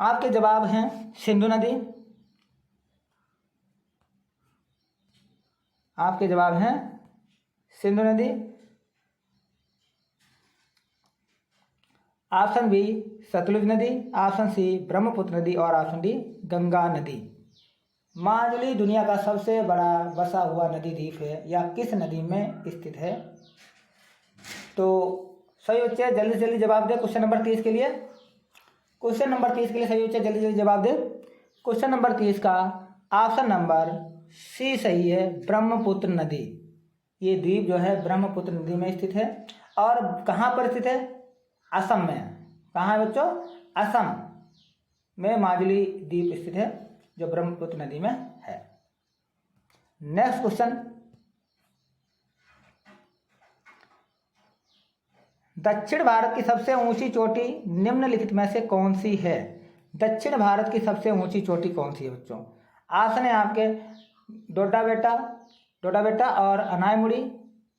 आपके जवाब हैं सिंधु नदी, आपके जवाब हैं सिंधु नदी, ऑप्शन बी सतलुज नदी, ऑप्शन सी ब्रह्मपुत्र नदी और ऑप्शन डी गंगा नदी। माजुली दुनिया का सबसे बड़ा बसा हुआ नदी द्वीप है, यह किस नदी में स्थित है? तो सही बच्चे जल्दी से जल्दी जवाब दे क्वेश्चन नंबर 30 के लिए। क्वेश्चन नंबर 30 के लिए सही बच्चे जल्दी जल्दी जवाब दे। क्वेश्चन नंबर 30 का ऑप्शन नंबर सी सही है, ब्रह्मपुत्र नदी। ये द्वीप जो है ब्रह्मपुत्र नदी में स्थित है। और कहाँ पर स्थित है? असम में। कहाँ है बच्चों? असम में माजुली द्वीप स्थित है जो ब्रह्मपुत्र नदी में है। नेक्स्ट क्वेश्चन, दक्षिण भारत की सबसे ऊंची चोटी निम्नलिखित में से कौन सी है? दक्षिण भारत की सबसे ऊंची चोटी कौन सी है बच्चों? ऑप्शन है आपके डोडा बेटा और अनायमुड़ी,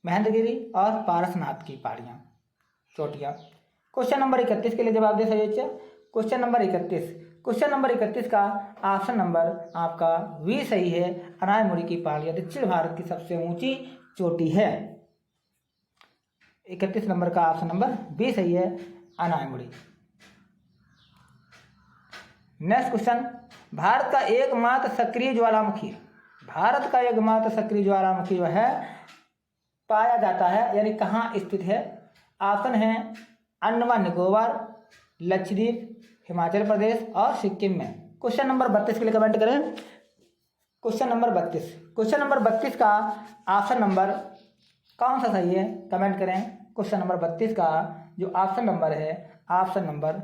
महेंद्रगिरी और पारसनाथ की पहाड़ियाँ, चोटियाँ। क्वेश्चन नंबर 31 के लिए जवाब दे सही बच्चे। क्वेश्चन नंबर 31, क्वेश्चन नंबर 31 का ऑप्शन नंबर आपका वी सही है, अनायमुड़ी की पहाड़ियाँ दक्षिण भारत की सबसे ऊंची चोटी है। 31 नंबर का ऑप्शन नंबर बी सही है, अनायमुड़ी। नेक्स्ट क्वेश्चन, भारत का एकमात्र सक्रिय ज्वालामुखी, भारत का एकमात्र सक्रिय ज्वालामुखी जो है पाया जाता है, यानी कहाँ स्थित है? ऑप्शन है अंडमान निकोबार, लक्षद्वीप, हिमाचल प्रदेश और सिक्किम में। क्वेश्चन नंबर 32 के लिए कमेंट करें। क्वेश्चन नंबर 32, क्वेश्चन नंबर 32 का ऑप्शन नंबर कौन सा सही है? कमेंट करें। क्वेश्चन नंबर 32 का जो ऑप्शन नंबर है, ऑप्शन नंबर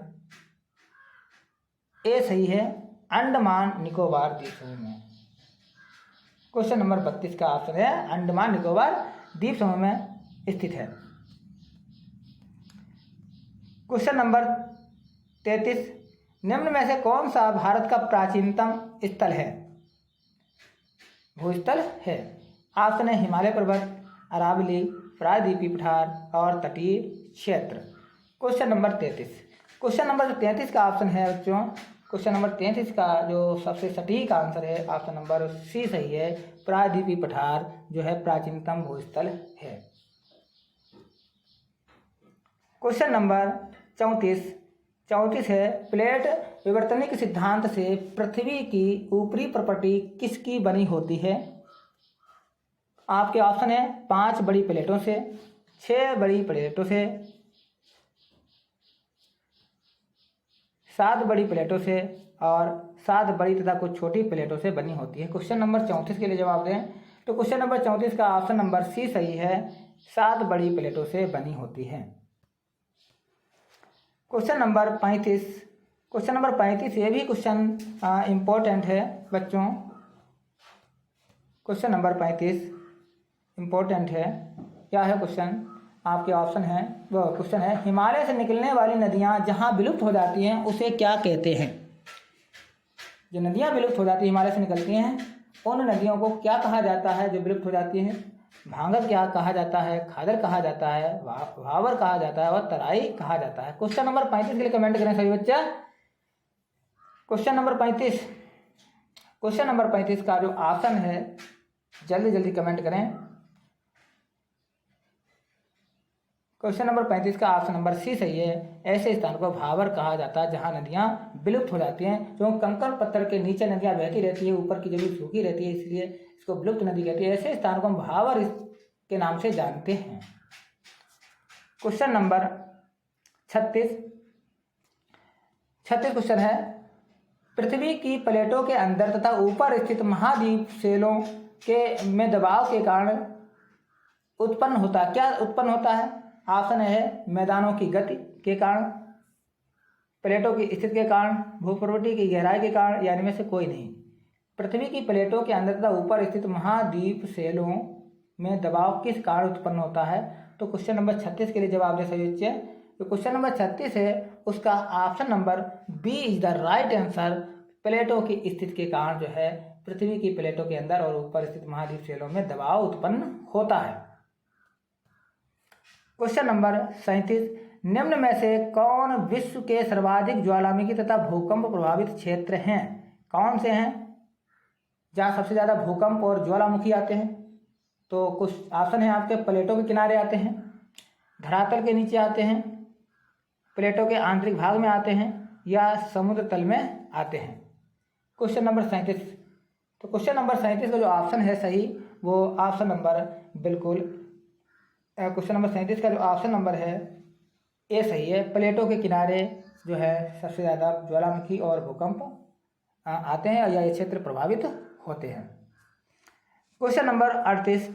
ए सही है, अंडमान निकोबार द्वीप समूह में। क्वेश्चन नंबर 32 का ऑप्शन है अंडमान निकोबार द्वीप समूह में स्थित है। क्वेश्चन नंबर 33, निम्न में से कौन सा भारत का प्राचीनतम स्थल है, भूस्थल है? ऑप्शन है हिमालय पर्वत, अरावली, प्रायद्वीपीय पठार और तटीय क्षेत्र। क्वेश्चन नंबर 33, क्वेश्चन नंबर 33 का ऑप्शन है बच्चों, क्वेश्चन नंबर 33 का जो सबसे सटीक आंसर है ऑप्शन नंबर सी सही है, प्रायद्वीपीय पठार जो है प्राचीनतम भूस्थल है। क्वेश्चन नंबर 34 है, प्लेट विवर्तनिक सिद्धांत से पृथ्वी की ऊपरी प्रपटी किसकी बनी होती है? आपके ऑप्शन है 5 बड़ी प्लेटों से, 6 बड़ी प्लेटों से, 7 बड़ी प्लेटों से और 7 बड़ी तथा कुछ छोटी प्लेटों से बनी होती है। क्वेश्चन नंबर 34 के लिए जवाब दें तो क्वेश्चन नंबर 34 का ऑप्शन नंबर सी सही है, 7 बड़ी प्लेटों से बनी होती है। क्वेश्चन नंबर 35 ये भी क्वेश्चन इम्पोर्टेंट है बच्चों। क्वेश्चन नंबर 35 इम्पोर्टेंट है। क्या है क्वेश्चन? आपके ऑप्शन है, वो क्वेश्चन है, हिमालय से निकलने वाली नदियां जहां विलुप्त हो जाती हैं उसे क्या कहते हैं? जो नदियां विलुप्त हो जाती हैं, हिमालय से निकलती हैं, उन नदियों को क्या कहा जाता है जो विलुप्त हो जाती हैं? भांगर क्या कहा जाता है, खादर कहा जाता है, भावर कहा जाता है और तराई कहा जाता है। क्वेश्चन नंबर 35 के लिए कमेंट करें सभी बच्चा। क्वेश्चन नंबर 35 का जो ऑप्शन है जल्दी जल्दी कमेंट करें। क्वेश्चन नंबर 35 का ऑप्शन नंबर सी सही है, ऐसे स्थान को भावर कहा जाता है जहां नदियां विलुप्त हो जाती हैं। जो कंकड़ पत्थर के नीचे नदियां बहती रहती है, ऊपर की जमीन सूखी रहती है, इसलिए इसको विलुप्त नदी कहती है। ऐसे स्थान को हम भावर के नाम से जानते हैं। क्वेश्चन नंबर 36 क्वेश्चन है, पृथ्वी की प्लेटों के अंदर तथा ऊपर स्थित महाद्वीप सेलों में दबाव के कारण उत्पन्न होता है? ऑप्शन है मैदानों की गति के कारण, प्लेटों की स्थिति के कारण, भूप्रवृत्ति की गहराई के कारण, या इनमें से कोई नहीं। पृथ्वी की प्लेटों के अंदर तथा ऊपर स्थित महाद्वीप सेलों में दबाव किस कारण उत्पन्न होता है? तो क्वेश्चन नंबर 36 के लिए जवाब दे सभी बच्चे। तो क्वेश्चन नंबर 36 है, उसका option number B is the right answer. प्लेटों की स्थिति के कारण जो है पृथ्वी की प्लेटों के अंदर और ऊपर स्थित महाद्वीप सेलों में दबाव उत्पन्न होता है। क्वेश्चन नंबर 37, निम्न में से कौन विश्व के सर्वाधिक ज्वालामुखी तथा भूकंप प्रभावित क्षेत्र हैं? कौन से हैं जहाँ सबसे ज़्यादा भूकंप और ज्वालामुखी आते हैं? तो कुछ ऑप्शन है आपके, प्लेटों के किनारे आते हैं, धरातल के नीचे आते हैं, प्लेटों के आंतरिक भाग में आते हैं, या समुद्र तल में आते हैं। क्वेश्चन नंबर 37, तो क्वेश्चन नंबर 37 का जो ऑप्शन है सही, वो ऑप्शन नंबर बिल्कुल क्वेश्चन नंबर 37 का जो ऑप्शन नंबर है ए सही है। प्लेटों के किनारे जो है सबसे ज़्यादा ज्वालामुखी और भूकंप आते हैं या ये क्षेत्र प्रभावित होते हैं। क्वेश्चन नंबर 38,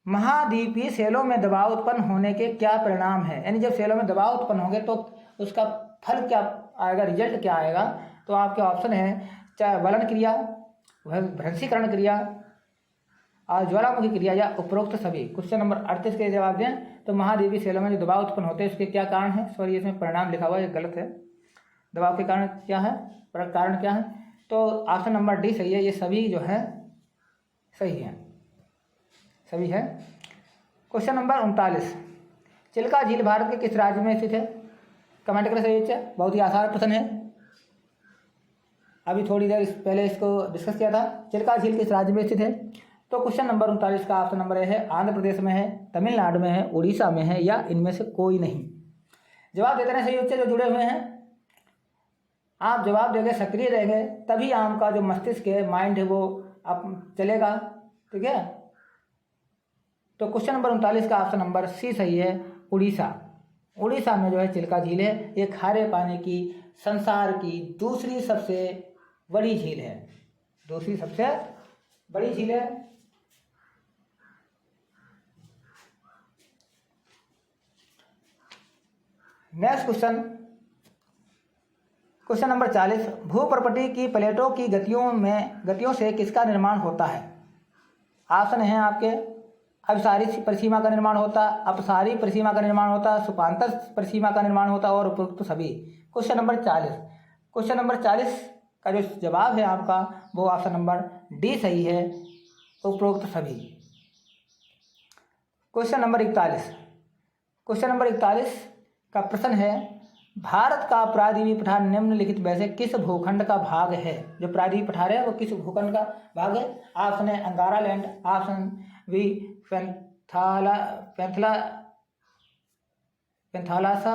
महाद्वीपीय सेलों में दबाव उत्पन्न होने के क्या परिणाम है? यानी जब सेलों में दबाव उत्पन्न होंगे तो उसका फल क्या आएगा, रिजल्ट क्या आएगा? तो आपके ऑप्शन है चाहे वलन क्रिया, भ्रंशीकरण क्रिया और ज्वालामुखी क्रिया, या उपरोक्त सभी। क्वेश्चन नंबर 38 के जवाब दें तो महाद्वीपीय सेलों में जो दबाव उत्पन्न होते हैं उसके क्या कारण है? सॉरी, इसमें परिणाम लिखा हुआ है, ये गलत है। दबाव के कारण क्या है, कारण क्या है? तो ऑप्शन नंबर डी सही है, ये सभी जो है सही है, सभी है। क्वेश्चन नंबर 39, चिल्का झील भारत के किस राज्य में स्थित है? कमेंट करें सही बच्चे। बहुत ही आसान प्रश्न है, अभी थोड़ी देर पहले इसको डिस्कस किया था। चिल्का झील किस राज्य में स्थित है? तो क्वेश्चन नंबर 39 का ऑप्शन नंबर ए है, आंध्र प्रदेश में है, तमिलनाडु में है, उड़ीसा में है, या इनमें से कोई नहीं। जवाब देते रहे सही बच्चे जो जुड़े हुए हैं। आप जवाब देंगे, सक्रिय रहेंगे, तभी आपका जो मस्तिष्क है, माइंड है, वो आप चलेगा। ठीक है, तो क्वेश्चन नंबर 39 का ऑप्शन नंबर सी सही है, उड़ीसा। उड़ीसा में जो है चिल्का झील है, ये खारे पानी की संसार की दूसरी सबसे बड़ी झील है, दूसरी सबसे बड़ी झील है। नेक्स्ट क्वेश्चन, क्वेश्चन नंबर 40, भूपर्पटी की प्लेटों की गतियों से किसका निर्माण होता है? ऑप्शन है आपके, अभिसारी परिसीमा का निर्माण होता, अपसारी परिसीमा का निर्माण होता, सुपांतर परिसीमा का निर्माण होता और उपरोक्त सभी। क्वेश्चन नंबर 40 का जो जवाब है आपका वो ऑप्शन नंबर डी सही है, उपरोक्त सभी। क्वेश्चन नंबर 41 का प्रश्न है, भारत का प्रायद्वीपीय पठार निम्नलिखित में से किस भूखंड का भाग है? जो प्रायद्वीपीय पठार है वो किस भूखंड का भाग है? ऑप्शन है अंगारा लैंड, ऑप्शन बी पेंथालासा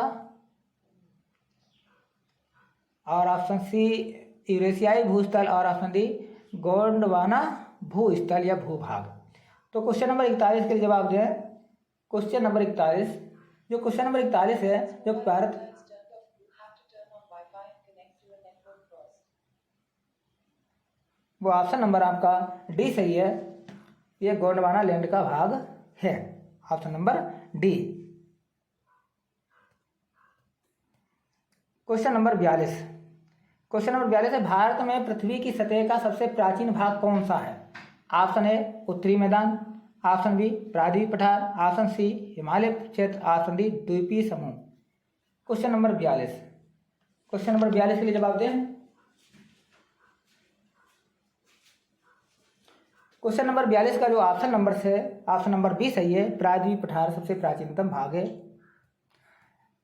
और ऑप्शन सी यूरेशियाई भूस्थल और ऑप्शन डी गोंडवाना भूस्थल या भूभाग। तो क्वेश्चन नंबर 41 के लिए जवाब दें। क्वेश्चन नंबर 41 है, जो भारत वो ऑप्शन नंबर आपका डी सही है, ये गोंडवाना लैंड का भाग है, option number D. Question number 42 है, भारत में पृथ्वी की सतह का सबसे प्राचीन भाग कौन सा है? ऑप्शन ए उत्तरी मैदान, ऑप्शन बी प्रायद्वीपीय पठार, ऑप्शन सी हिमालय क्षेत्र, ऑप्शन डी द्वीपीय समूह। क्वेश्चन नंबर 42 के लिए जवाब दें। क्वेश्चन नंबर 42 का जो ऑप्शन नंबर बी सही है, प्रायद्वीपीय पठार सबसे प्राचीनतम भाग है।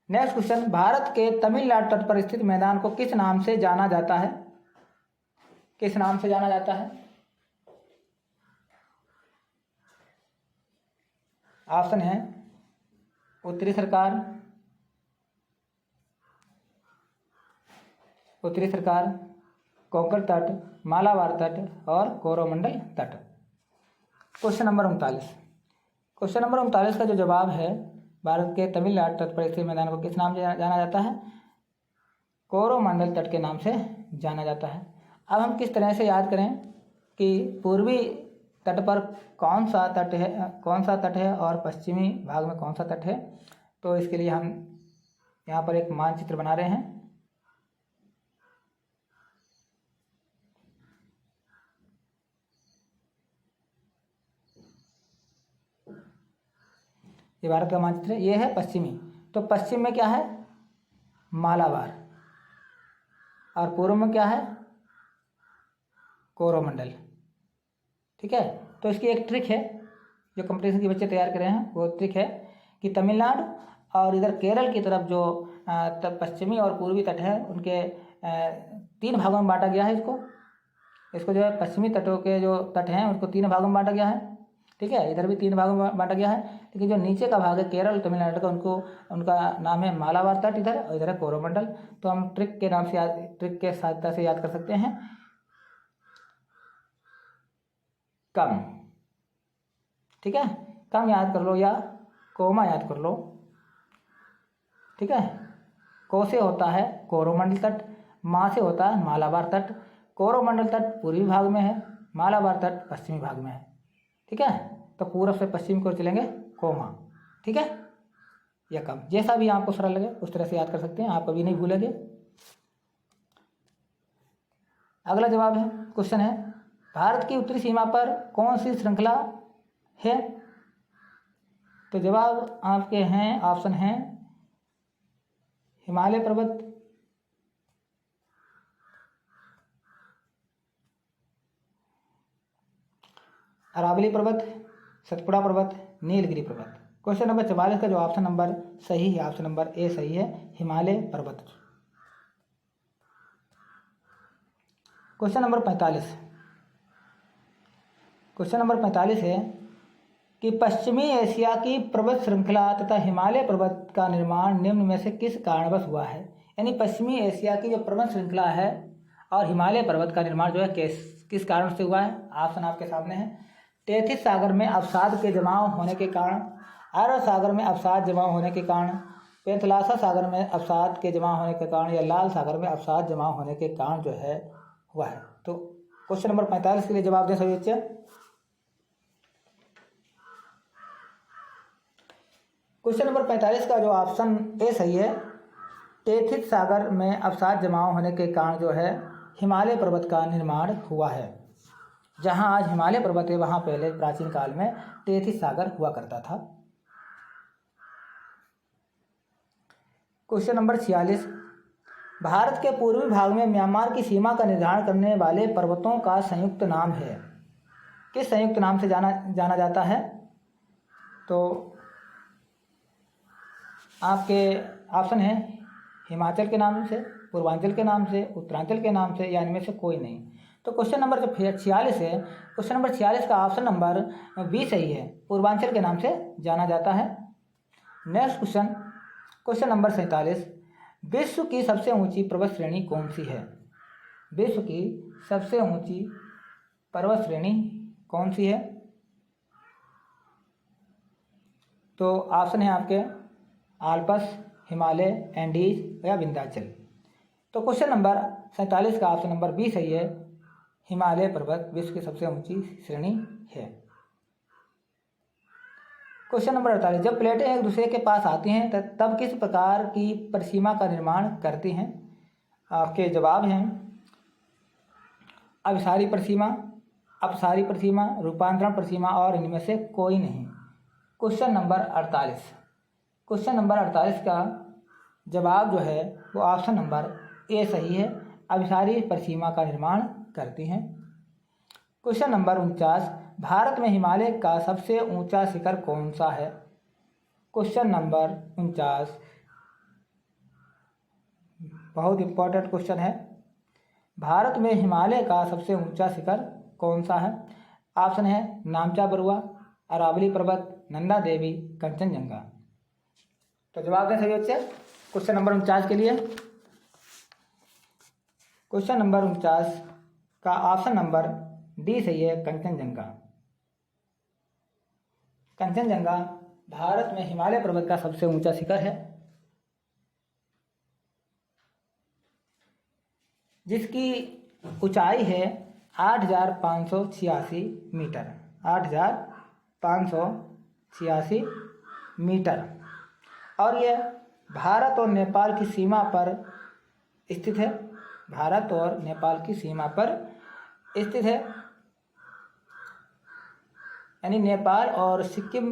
नेक्स्ट क्वेश्चन, भारत के तमिलनाडु तट पर स्थित मैदान को किस नाम से जाना जाता है? ऑप्शन है उत्तरी सरकार, कोंकण तट, मालाबार तट और कोरोमंडल तट। क्वेश्चन नंबर 39 का जो जवाब है, भारत के तमिलनाडु तट पर स्थित मैदान को किस नाम से जाना जाता है? कोरोमंडल तट के नाम से जाना जाता है। अब हम किस तरह से याद करें कि पूर्वी तट पर कौन सा तट है और पश्चिमी भाग में कौन सा तट है। तो इसके लिए हम यहाँ पर एक मानचित्र बना रहे हैं। ये भारत का मानचित्र है, ये है पश्चिमी। तो पश्चिम में क्या है? मालाबार, और पूर्व में क्या है? कोरोमंडल। ठीक है, तो इसकी एक ट्रिक है जो कंपटीशन के बच्चे तैयार कर रहे हैं, वो ट्रिक है कि तमिलनाडु और इधर केरल की तरफ जो पश्चिमी और पूर्वी तट है उनके 3 भागों में बांटा गया है। इसको जो है पश्चिमी तटों के जो तट हैं उनको 3 भागों में बांटा गया है। ठीक है, इधर भी 3 भागों में बांटा गया है, लेकिन जो नीचे का भाग है केरल तमिलनाडु का, उनका नाम है मालाबार तट इधर, और इधर है कोरोमंडल। तो हम ट्रिक के सहायता से याद कर सकते हैं। कम, ठीक है, कम याद कर लो या कोमा याद कर लो। ठीक है, को से होता है कोरोमंडल तट, मा से होता है मालाबार तट। कोरोमंडल तट पूर्वी भाग में है, मालाबार तट पश्चिमी भाग में है। ठीक है, तो पूर्व से पश्चिम को चलेंगे कोमा। ठीक है, या कम, जैसा भी आपको सरल लगे उस तरह से याद कर सकते हैं, आप कभी नहीं भूलेंगे। अगला जवाब है, क्वेश्चन है, भारत की उत्तरी सीमा पर कौन सी श्रृंखला है? तो जवाब आपके हैं, ऑप्शन हैं हिमालय पर्वत, अरावली पर्वत, सतपुड़ा पर्वत, नीलगिरी पर्वत। क्वेश्चन नंबर 44 का जो ऑप्शन नंबर सही है, ऑप्शन नंबर ए सही है, हिमालय पर्वत। क्वेश्चन नंबर 45 है कि पश्चिमी एशिया की पर्वत श्रृंखला तथा हिमालय पर्वत का निर्माण निम्न में से किस कारणवश हुआ है? यानी पश्चिमी एशिया की जो पर्वत श्रृंखला है और हिमालय पर्वत का निर्माण जो है किस कारण से हुआ है? ऑप्शन आपके सामने है। टेथिस सागर में अवसाद के जमाव होने के कारण, अरब सागर में अवसाद जमाव होने के कारण, पेंथलासा सागर में अवसाद के जमाव होने के कारण, या लाल सागर में अवसाद जमाव होने के कारण जो है हुआ है। तो क्वेश्चन नंबर 45 के लिए जवाब दें सभी बच्चे। क्वेश्चन नंबर 45 का जो ऑप्शन ए सही है, टेथिस सागर में अवसाद जमाव होने के कारण जो है हिमालय पर्वत का निर्माण हुआ है। जहां आज हिमालय पर्वत है वहां पहले प्राचीन काल में टेथिस सागर हुआ करता था। क्वेश्चन नंबर 46, भारत के पूर्वी भाग में म्यांमार की सीमा का निर्धारण करने वाले पर्वतों का संयुक्त नाम है। किस संयुक्त नाम से जाना जाता है? तो आपके ऑप्शन है हिमाचल के नाम से, पूर्वांचल के नाम से, उत्तरांचल के नाम से, या इनमें से कोई नहीं। तो क्वेश्चन नंबर जो 46 है, क्वेश्चन नंबर 46 का ऑप्शन नंबर बी सही है, पूर्वांचल के नाम से जाना जाता है। नेक्स्ट क्वेश्चन, क्वेश्चन नंबर 47, विश्व की सबसे ऊंची पर्वत श्रेणी कौन सी है? विश्व की सबसे ऊंची पर्वत श्रेणी कौन सी है? तो ऑप्शन है आपके आल्प्स, हिमालय, एंडीज या विंध्याचल। तो क्वेश्चन नंबर 47 का ऑप्शन नंबर बी सही है, हिमालय पर्वत विश्व की सबसे ऊंची श्रेणी है। क्वेश्चन नंबर 48, जब प्लेटें एक दूसरे के पास आती हैं तब किस प्रकार की परिसीमा का निर्माण करती हैं? आपके जवाब हैं अभिसारी परिसीमा, अपसारी परिसीमा, रूपांतरण परिसीमा और इनमें से कोई नहीं। क्वेश्चन नंबर 48, क्वेश्चन नंबर 48 का जवाब जो है वो ऑप्शन नंबर ए सही है, अभिसारी परिसीमा का निर्माण करती हैं। क्वेश्चन नंबर 49, भारत में हिमालय का सबसे ऊंचा शिखर कौन सा है? क्वेश्चन नंबर 49 बहुत इंपॉर्टेंट क्वेश्चन है। भारत में हिमालय का सबसे ऊंचा शिखर कौन सा है? ऑप्शन है नामचा बरुआ, अरावली पर्वत, नंदा देवी, कंचनजंगा। तो जवाब दें सभी बच्चे क्वेश्चन नंबर 49 के लिए। क्वेश्चन नंबर 49 का ऑप्शन नंबर डी सही है, कंचनजंगा। कंचनजंगा भारत में हिमालय पर्वत का सबसे ऊंचा शिखर है, जिसकी ऊंचाई है 8,586 मीटर, 8,586 मीटर, और यह भारत और नेपाल की सीमा पर स्थित है। भारत और नेपाल की सीमा पर स्थित है, यानी नेपाल और सिक्किम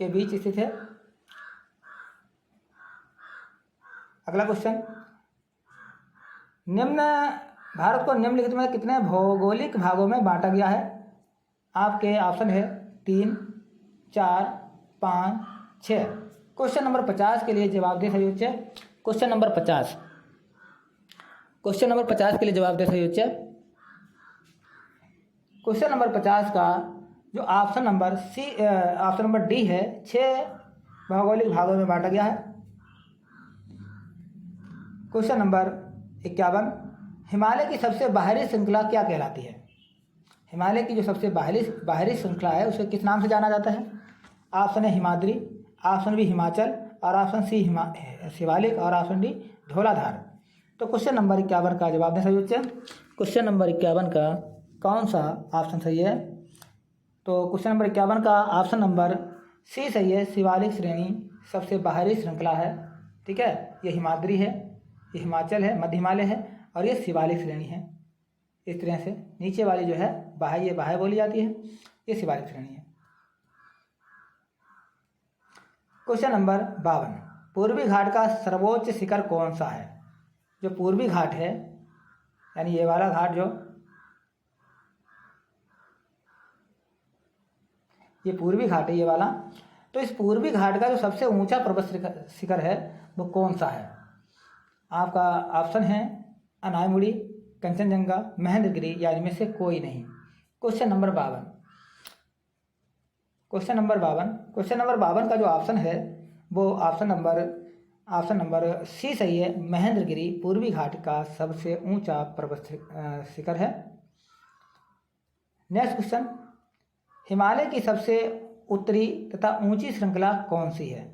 के बीच स्थित है। अगला क्वेश्चन, भारत को निम्नलिखित में कितने भौगोलिक भागों में बांटा गया है? आपके ऑप्शन है 3, 4, 5, 6। क्वेश्चन नंबर 50 के लिए जवाब दे सही बच्चे। क्वेश्चन नंबर 50, क्वेश्चन नंबर 50 के लिए जवाब दे सही बच्चे। क्वेश्चन नंबर 50 का जो option number C, option number D है, 6 भौगोलिक भागों में बांटा गया है। क्वेश्चन नंबर 51, हिमालय की सबसे बाहरी श्रृंखला क्या कहलाती है? हिमालय की जो सबसे बाहरी श्रृंखला है उसे किस नाम से जाना जाता है? ऑप्शन है हिमाद्री, ऑप्शन बी हिमाचल, और ऑप्शन सी शिवालिक, और ऑप्शन डी धौलाधार। तो क्वेश्चन नंबर 51 का जवाब दें सभी बच्चे। क्वेश्चन नंबर 51 का कौन सा ऑप्शन सही है? तो क्वेश्चन नंबर 51 का ऑप्शन नंबर सी सही है, शिवालिक श्रेणी सबसे बाहरी श्रृंखला है। ठीक है, ये हिमाद्री है, ये हिमाचल है, मध्य हिमालय है, और ये शिवालिक श्रेणी है। इस तरह से नीचे वाली जो है बाह्य, ये बाह्य बोली जाती है, ये शिवालिक श्रेणी है। क्वेश्चन नंबर 52, पूर्वी घाट का सर्वोच्च शिखर कौन सा है? जो पूर्वी घाट है, यानी ये वाला घाट, जो ये पूर्वी घाट है ये वाला, तो इस पूर्वी घाट का जो सबसे ऊंचा पर्वत शिखर है वो कौन सा है? आपका ऑप्शन है अनायमुड़ी, कंचनजंगा, महेंद्रगिरी, या इनमें से कोई नहीं। क्वेश्चन नंबर 52, क्वेश्चन नंबर 52 का जो ऑप्शन है वो ऑप्शन नंबर सी सही है, महेंद्रगिरी पूर्वी घाट का सबसे ऊंचा पर्वत शिखर है। नेक्स्ट क्वेश्चन, हिमालय की सबसे उत्तरी तथा ऊंची श्रृंखला कौन सी है?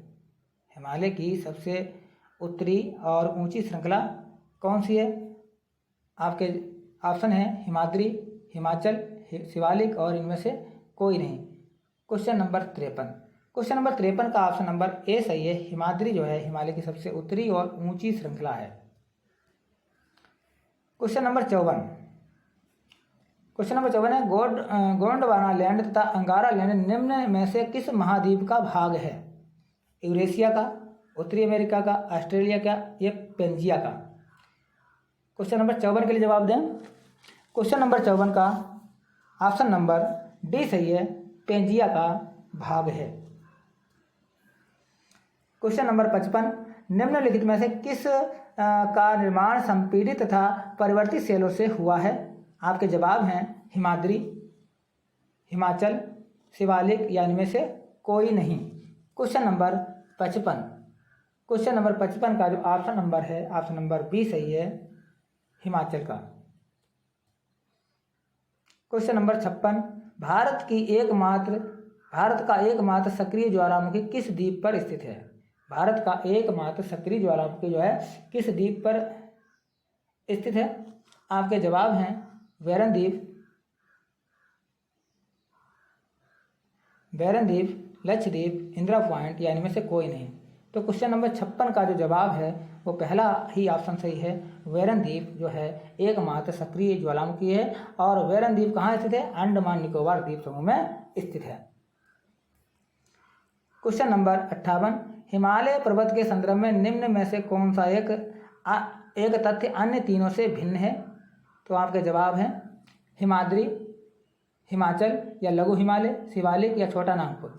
हिमालय की सबसे उत्तरी और ऊंची श्रृंखला कौन सी है? आपके ऑप्शन है हिमाद्री, हिमाचल, शिवालिक, और इनमें से कोई नहीं। क्वेश्चन नंबर 53, क्वेश्चन नंबर 53 का ऑप्शन नंबर ए सही है। हिमाद्री जो है हिमालय की सबसे उत्तरी और ऊंची श्रृंखला है। क्वेश्चन नंबर 54 है गोंडवाना लैंड तथा अंगारा लैंड निम्न में से किस महाद्वीप का भाग है? यूरेशिया का, उत्तरी अमेरिका का, ऑस्ट्रेलिया का या पेंजिया का? क्वेश्चन नंबर 54 के लिए जवाब दें। क्वेश्चन नंबर 54 का ऑप्शन नंबर डी सही है, पेंजिया का भाग है। क्वेश्चन नंबर 55, निम्नलिखित में से किस का निर्माण संपीड़ित तथा परिवर्तित सेलों से हुआ है? आपके जवाब हैं हिमाद्री, हिमाचल, शिवालिक या इनमें से कोई नहीं। क्वेश्चन नंबर 55 का जो ऑप्शन नंबर है, ऑप्शन नंबर बी सही है, हिमाचल का। क्वेश्चन नंबर 56, भारत का एकमात्र सक्रिय ज्वालामुखी किस द्वीप पर स्थित है? भारत का एकमात्र सक्रिय ज्वालामुखी जो है किस द्वीप पर स्थित है? आपके जवाब हैं बैरन द्वीप, लक्षद्वीप, इंदिरा पॉइंट या इनमें से कोई नहीं। तो क्वेश्चन नंबर 56 का जो जवाब है वो पहला ही ऑप्शन सही है, बैरन द्वीप जो है एकमात्र सक्रिय ज्वालामुखी है। और बैरन द्वीप कहाँ स्थित है? अंडमान निकोबार द्वीप समूह में स्थित है। क्वेश्चन नंबर 58, हिमालय पर्वत के संदर्भ में निम्न में से कौन सा एक तथ्य अन्य तीनों से भिन्न है? तो आपके जवाब हैं हिमाद्री, हिमाचल या लघु हिमालय, शिवालिक या छोटा नागपुर।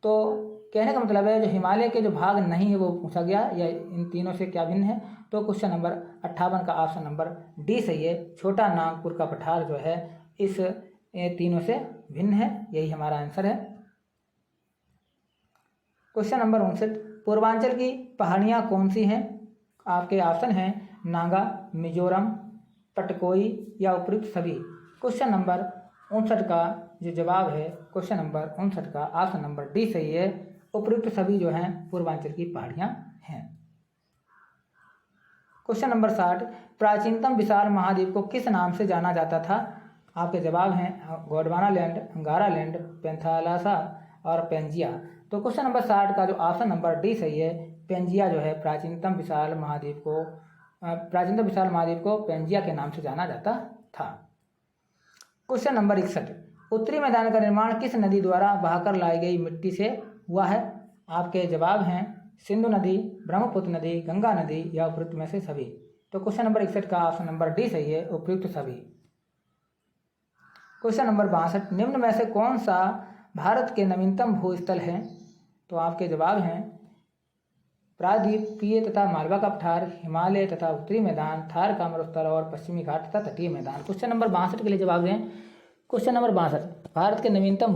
तो कहने का मतलब है जो हिमालय के जो भाग नहीं है वो पूछा गया, या इन तीनों से क्या भिन्न है? तो क्वेश्चन नंबर 58 का ऑप्शन नंबर डी सही है, छोटा नागपुर का पठार जो है इस तीनों से भिन्न है, यही हमारा आंसर है। क्वेश्चन नंबर 59, पूर्वांचल की पहाड़ियाँ कौन सी हैं? आपके ऑप्शन हैं नागा, मिजोरम, पटकोई या उपयुक्त सभी। क्वेश्चन नंबर 59 का जो जवाब है, क्वेश्चन नंबर 59 का ऑप्शन नंबर डी सही है, उपयुक्त सभी जो हैं पूर्वांचल की पहाड़ियाँ हैं। क्वेश्चन नंबर 60, प्राचीनतम विशाल महाद्वीप को किस नाम से जाना जाता था? आपके जवाब हैं गोंडवाना लैंड, अंगारा लैंड, पेंथालासा और पेंजिया। तो क्वेश्चन नंबर 60 का जो ऑप्शन नंबर डी सही है, पेंजिया जो है प्राचीनतम विशाल महाद्वीप को पेंजिया के नाम से जाना जाता था। क्वेश्चन नंबर 61, उत्तरी मैदान का निर्माण किस नदी द्वारा बहाकर लाई गई मिट्टी से हुआ है? आपके जवाब हैं सिंधु नदी, ब्रह्मपुत्र नदी, गंगा नदी या उपयुक्त में से सभी। तो क्वेश्चन नंबर 61 का ऑप्शन नंबर डी सही है, उपयुक्त सभी। क्वेश्चन नंबर 62, निम्न में से कौन सा भारत के नवीनतम भूस्थल है? तो आपके जवाब हैं प्रायद्वीपीय तथा मालवा का पठार, हिमालय तथा उत्तरी मैदान, थार का मरुस्थल और पश्चिमी घाट तथा तटीय मैदान। क्वेश्चन नंबर 62 के लिए जवाब दें। क्वेश्चन नंबर 62, भारत के नवीनतम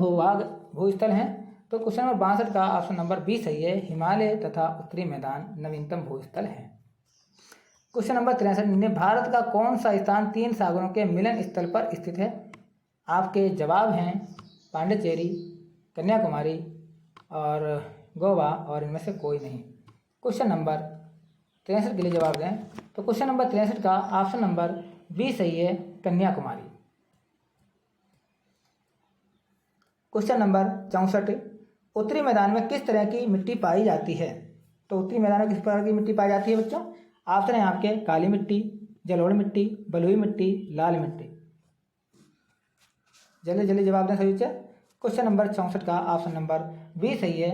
भूस्थल हैं। तो क्वेश्चन नंबर 62 का ऑप्शन नंबर बी सही है, हिमालय तथा उत्तरी मैदान नवीनतम भूस्थल हैं। क्वेश्चन नंबर 63, भारत का कौन सा स्थान 3 सागरों के मिलन स्थल पर स्थित है? आपके जवाब हैं पांडिचेरी, कन्याकुमारी और गोवा और इनमें से कोई नहीं। क्वेश्चन नंबर 63 के लिए जवाब दें। तो क्वेश्चन नंबर 63 का ऑप्शन नंबर बी सही है, कन्याकुमारी। क्वेश्चन नंबर 64, उत्तरी मैदान में किस तरह की मिट्टी पाई जाती है? तो उत्तरी मैदान में किस प्रकार की मिट्टी पाई जाती है बच्चों? ऑप्शन है आपके काली मिट्टी, जलोढ़ मिट्टी, बलुई मिट्टी, लाल मिट्टी। जल्दी जल्दी जवाब दें सभी बच्चे। क्वेश्चन नंबर 64 का ऑप्शन नंबर बी सही है,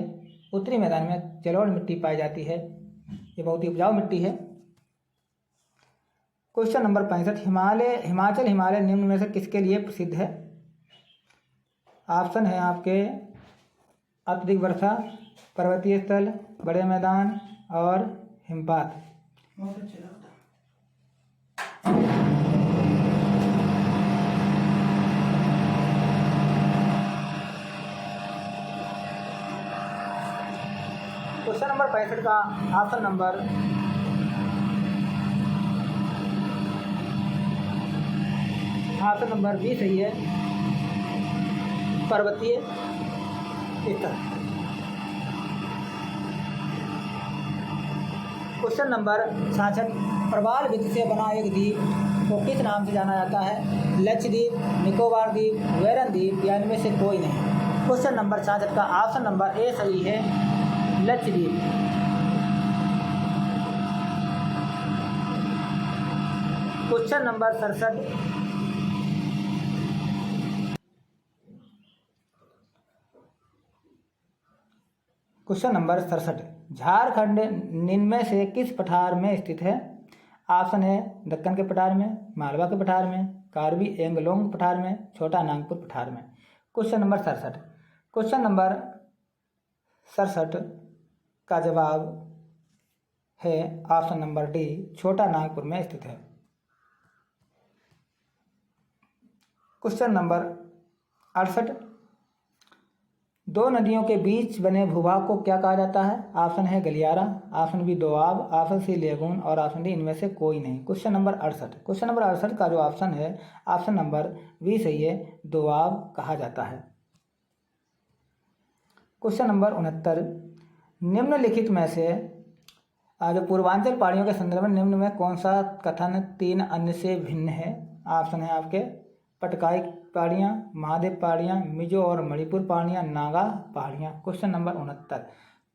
उत्तरी मैदान में जलोढ़ मिट्टी पाई जाती है, ये बहुत ही उपजाऊ मिट्टी है। क्वेश्चन नंबर 65, हिमाचल हिमालय निम्न में से किसके लिए प्रसिद्ध है? ऑप्शन है आपके अत्यधिक वर्षा, पर्वतीय स्थल, बड़े मैदान और हिमपात। क्वेश्चन नंबर 65 का ऑप्शन नंबर बी सही है, पर्वतीय स्थल। क्वेश्चन नंबर 66, प्रवाल भित्ति से बना एक द्वीप को किस नाम से जाना जाता है? लक्षद्वीप, निकोबार द्वीप, बैरन द्वीप या इनमें से कोई नहीं। क्वेश्चन नंबर 66 का ऑप्शन नंबर ए सही है, Lakshadweep. Question number 67, question number 67, Jharkhand निम्न से किस पठार में स्थित है? ऑप्शन है दक्कन के पठार में, मालवा के पठार में, कार्बी एंगलोंग पठार में, छोटा नागपुर पठार में। क्वेश्चन नंबर 67, क्वेश्चन नंबर 67 का जवाब है ऑप्शन नंबर डी, छोटा नागपुर में स्थित है। क्वेश्चन नंबर 68, दो नदियों के बीच बने भूभाग को क्या कहा जाता है? ऑप्शन है गलियारा, ऑप्शन बी दोआब, ऑप्शन सी लेगून और ऑप्शन डी इनमें से कोई नहीं। क्वेश्चन नंबर 68, क्वेश्चन नंबर 68 का जो ऑप्शन है ऑप्शन नंबर बी सही है, दोआब कहा जाता है। क्वेश्चन नंबर 69, निम्नलिखित में से जो पूर्वांचल पहाड़ियों के संदर्भ में निम्न में कौन सा कथन तीन अन्य से भिन्न है? ऑप्शन है आपके पटकाई पहाड़ियाँ, महादेव पहाड़ियाँ, मिजो और मणिपुर पहाड़ियाँ, नागा पहाड़ियाँ। क्वेश्चन नंबर 69,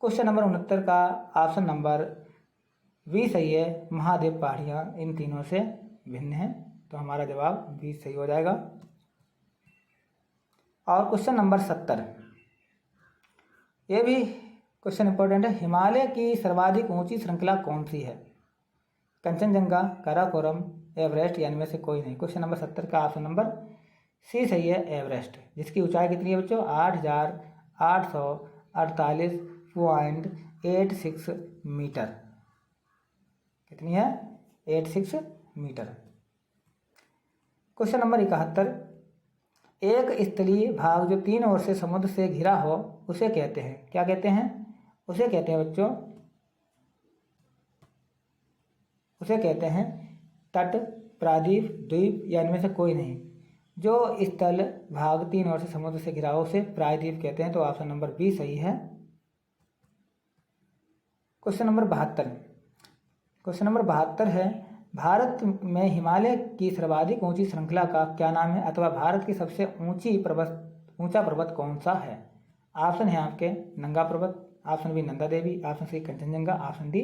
क्वेश्चन नंबर 69 का ऑप्शन नंबर बी सही है, महादेव पहाड़ियाँ इन तीनों से भिन्न है, तो हमारा जवाब बी सही हो जाएगा। और क्वेश्चन नंबर 70, ये भी क्वेश्चन इंपॉर्टेंट है, हिमालय की सर्वाधिक ऊंची श्रृंखला कौन सी है? कंचनजंगा, काराकोरम, एवरेस्ट या इनमें से कोई नहीं। क्वेश्चन नंबर 70 का ऑप्शन नंबर सी सही है, एवरेस्ट, जिसकी ऊंचाई कितनी है बच्चों? 8,848.86 मीटर। कितनी है? 86 मीटर। क्वेश्चन नंबर 71, एक स्थलीय भाग जो तीन ओर से समुद्र से घिरा हो उसे कहते हैं, क्या कहते हैं? उसे कहते हैं बच्चों, उसे कहते हैं तट, प्रायद्वीप, द्वीप या इनमें से कोई नहीं। जो स्थल भाग तीन ओर से समुद्र से घिरा हो उसे प्रायद्वीप कहते हैं, तो ऑप्शन नंबर बी सही है। क्वेश्चन नंबर 72, क्वेश्चन नंबर 72 है, भारत में हिमालय की सर्वाधिक ऊंची श्रृंखला का क्या नाम है, अथवा भारत की सबसे ऊंचा पर्वत कौन सा है? ऑप्शन है आपके Nanga Parbat, option B Nanda Devi, option C Kanchenjunga, option D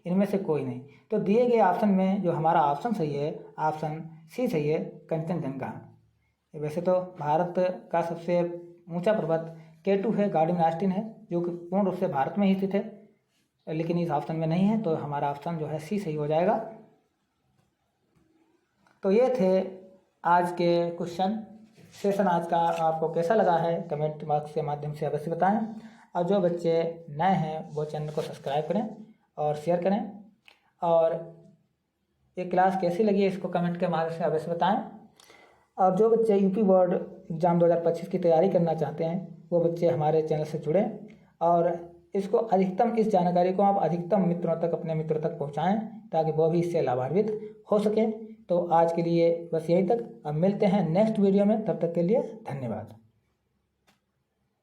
इनमें से कोई नहीं। तो दिए गए ऑप्शन में जो हमारा ऑप्शन सही है, ऑप्शन सी सही है, कंचनजंगा। वैसे तो भारत का सबसे ऊंचा पर्वत K2 है, गार्डियन ऑस्टिन है, जो कि पूर्ण रूप से भारत में ही स्थित है, लेकिन इस ऑप्शन में नहीं है, तो हमारा ऑप्शन जो है सी सही हो जाएगा। तो ये थे आज के क्वेश्चन। सेशन आज का आपको कैसा लगा है कमेंट बॉक्स के माध्यम से अवश्य बताएं, और जो बच्चे नए हैं वो चैनल को सब्सक्राइब करें और शेयर करें, और ये क्लास कैसी लगी है इसको कमेंट के माध्यम से अवश्य बताएं। और जो बच्चे यूपी बोर्ड एग्ज़ाम 2025 की तैयारी करना चाहते हैं वो बच्चे हमारे चैनल से जुड़ें, और इसको अधिकतम, इस जानकारी को आप अधिकतम मित्रों तक, अपने मित्रों तक पहुंचाएं, ताकि वो भी इससे लाभान्वित हो सके। तो आज के लिए बस यही तक, अब मिलते हैं नेक्स्ट वीडियो में, तब तक के लिए धन्यवाद।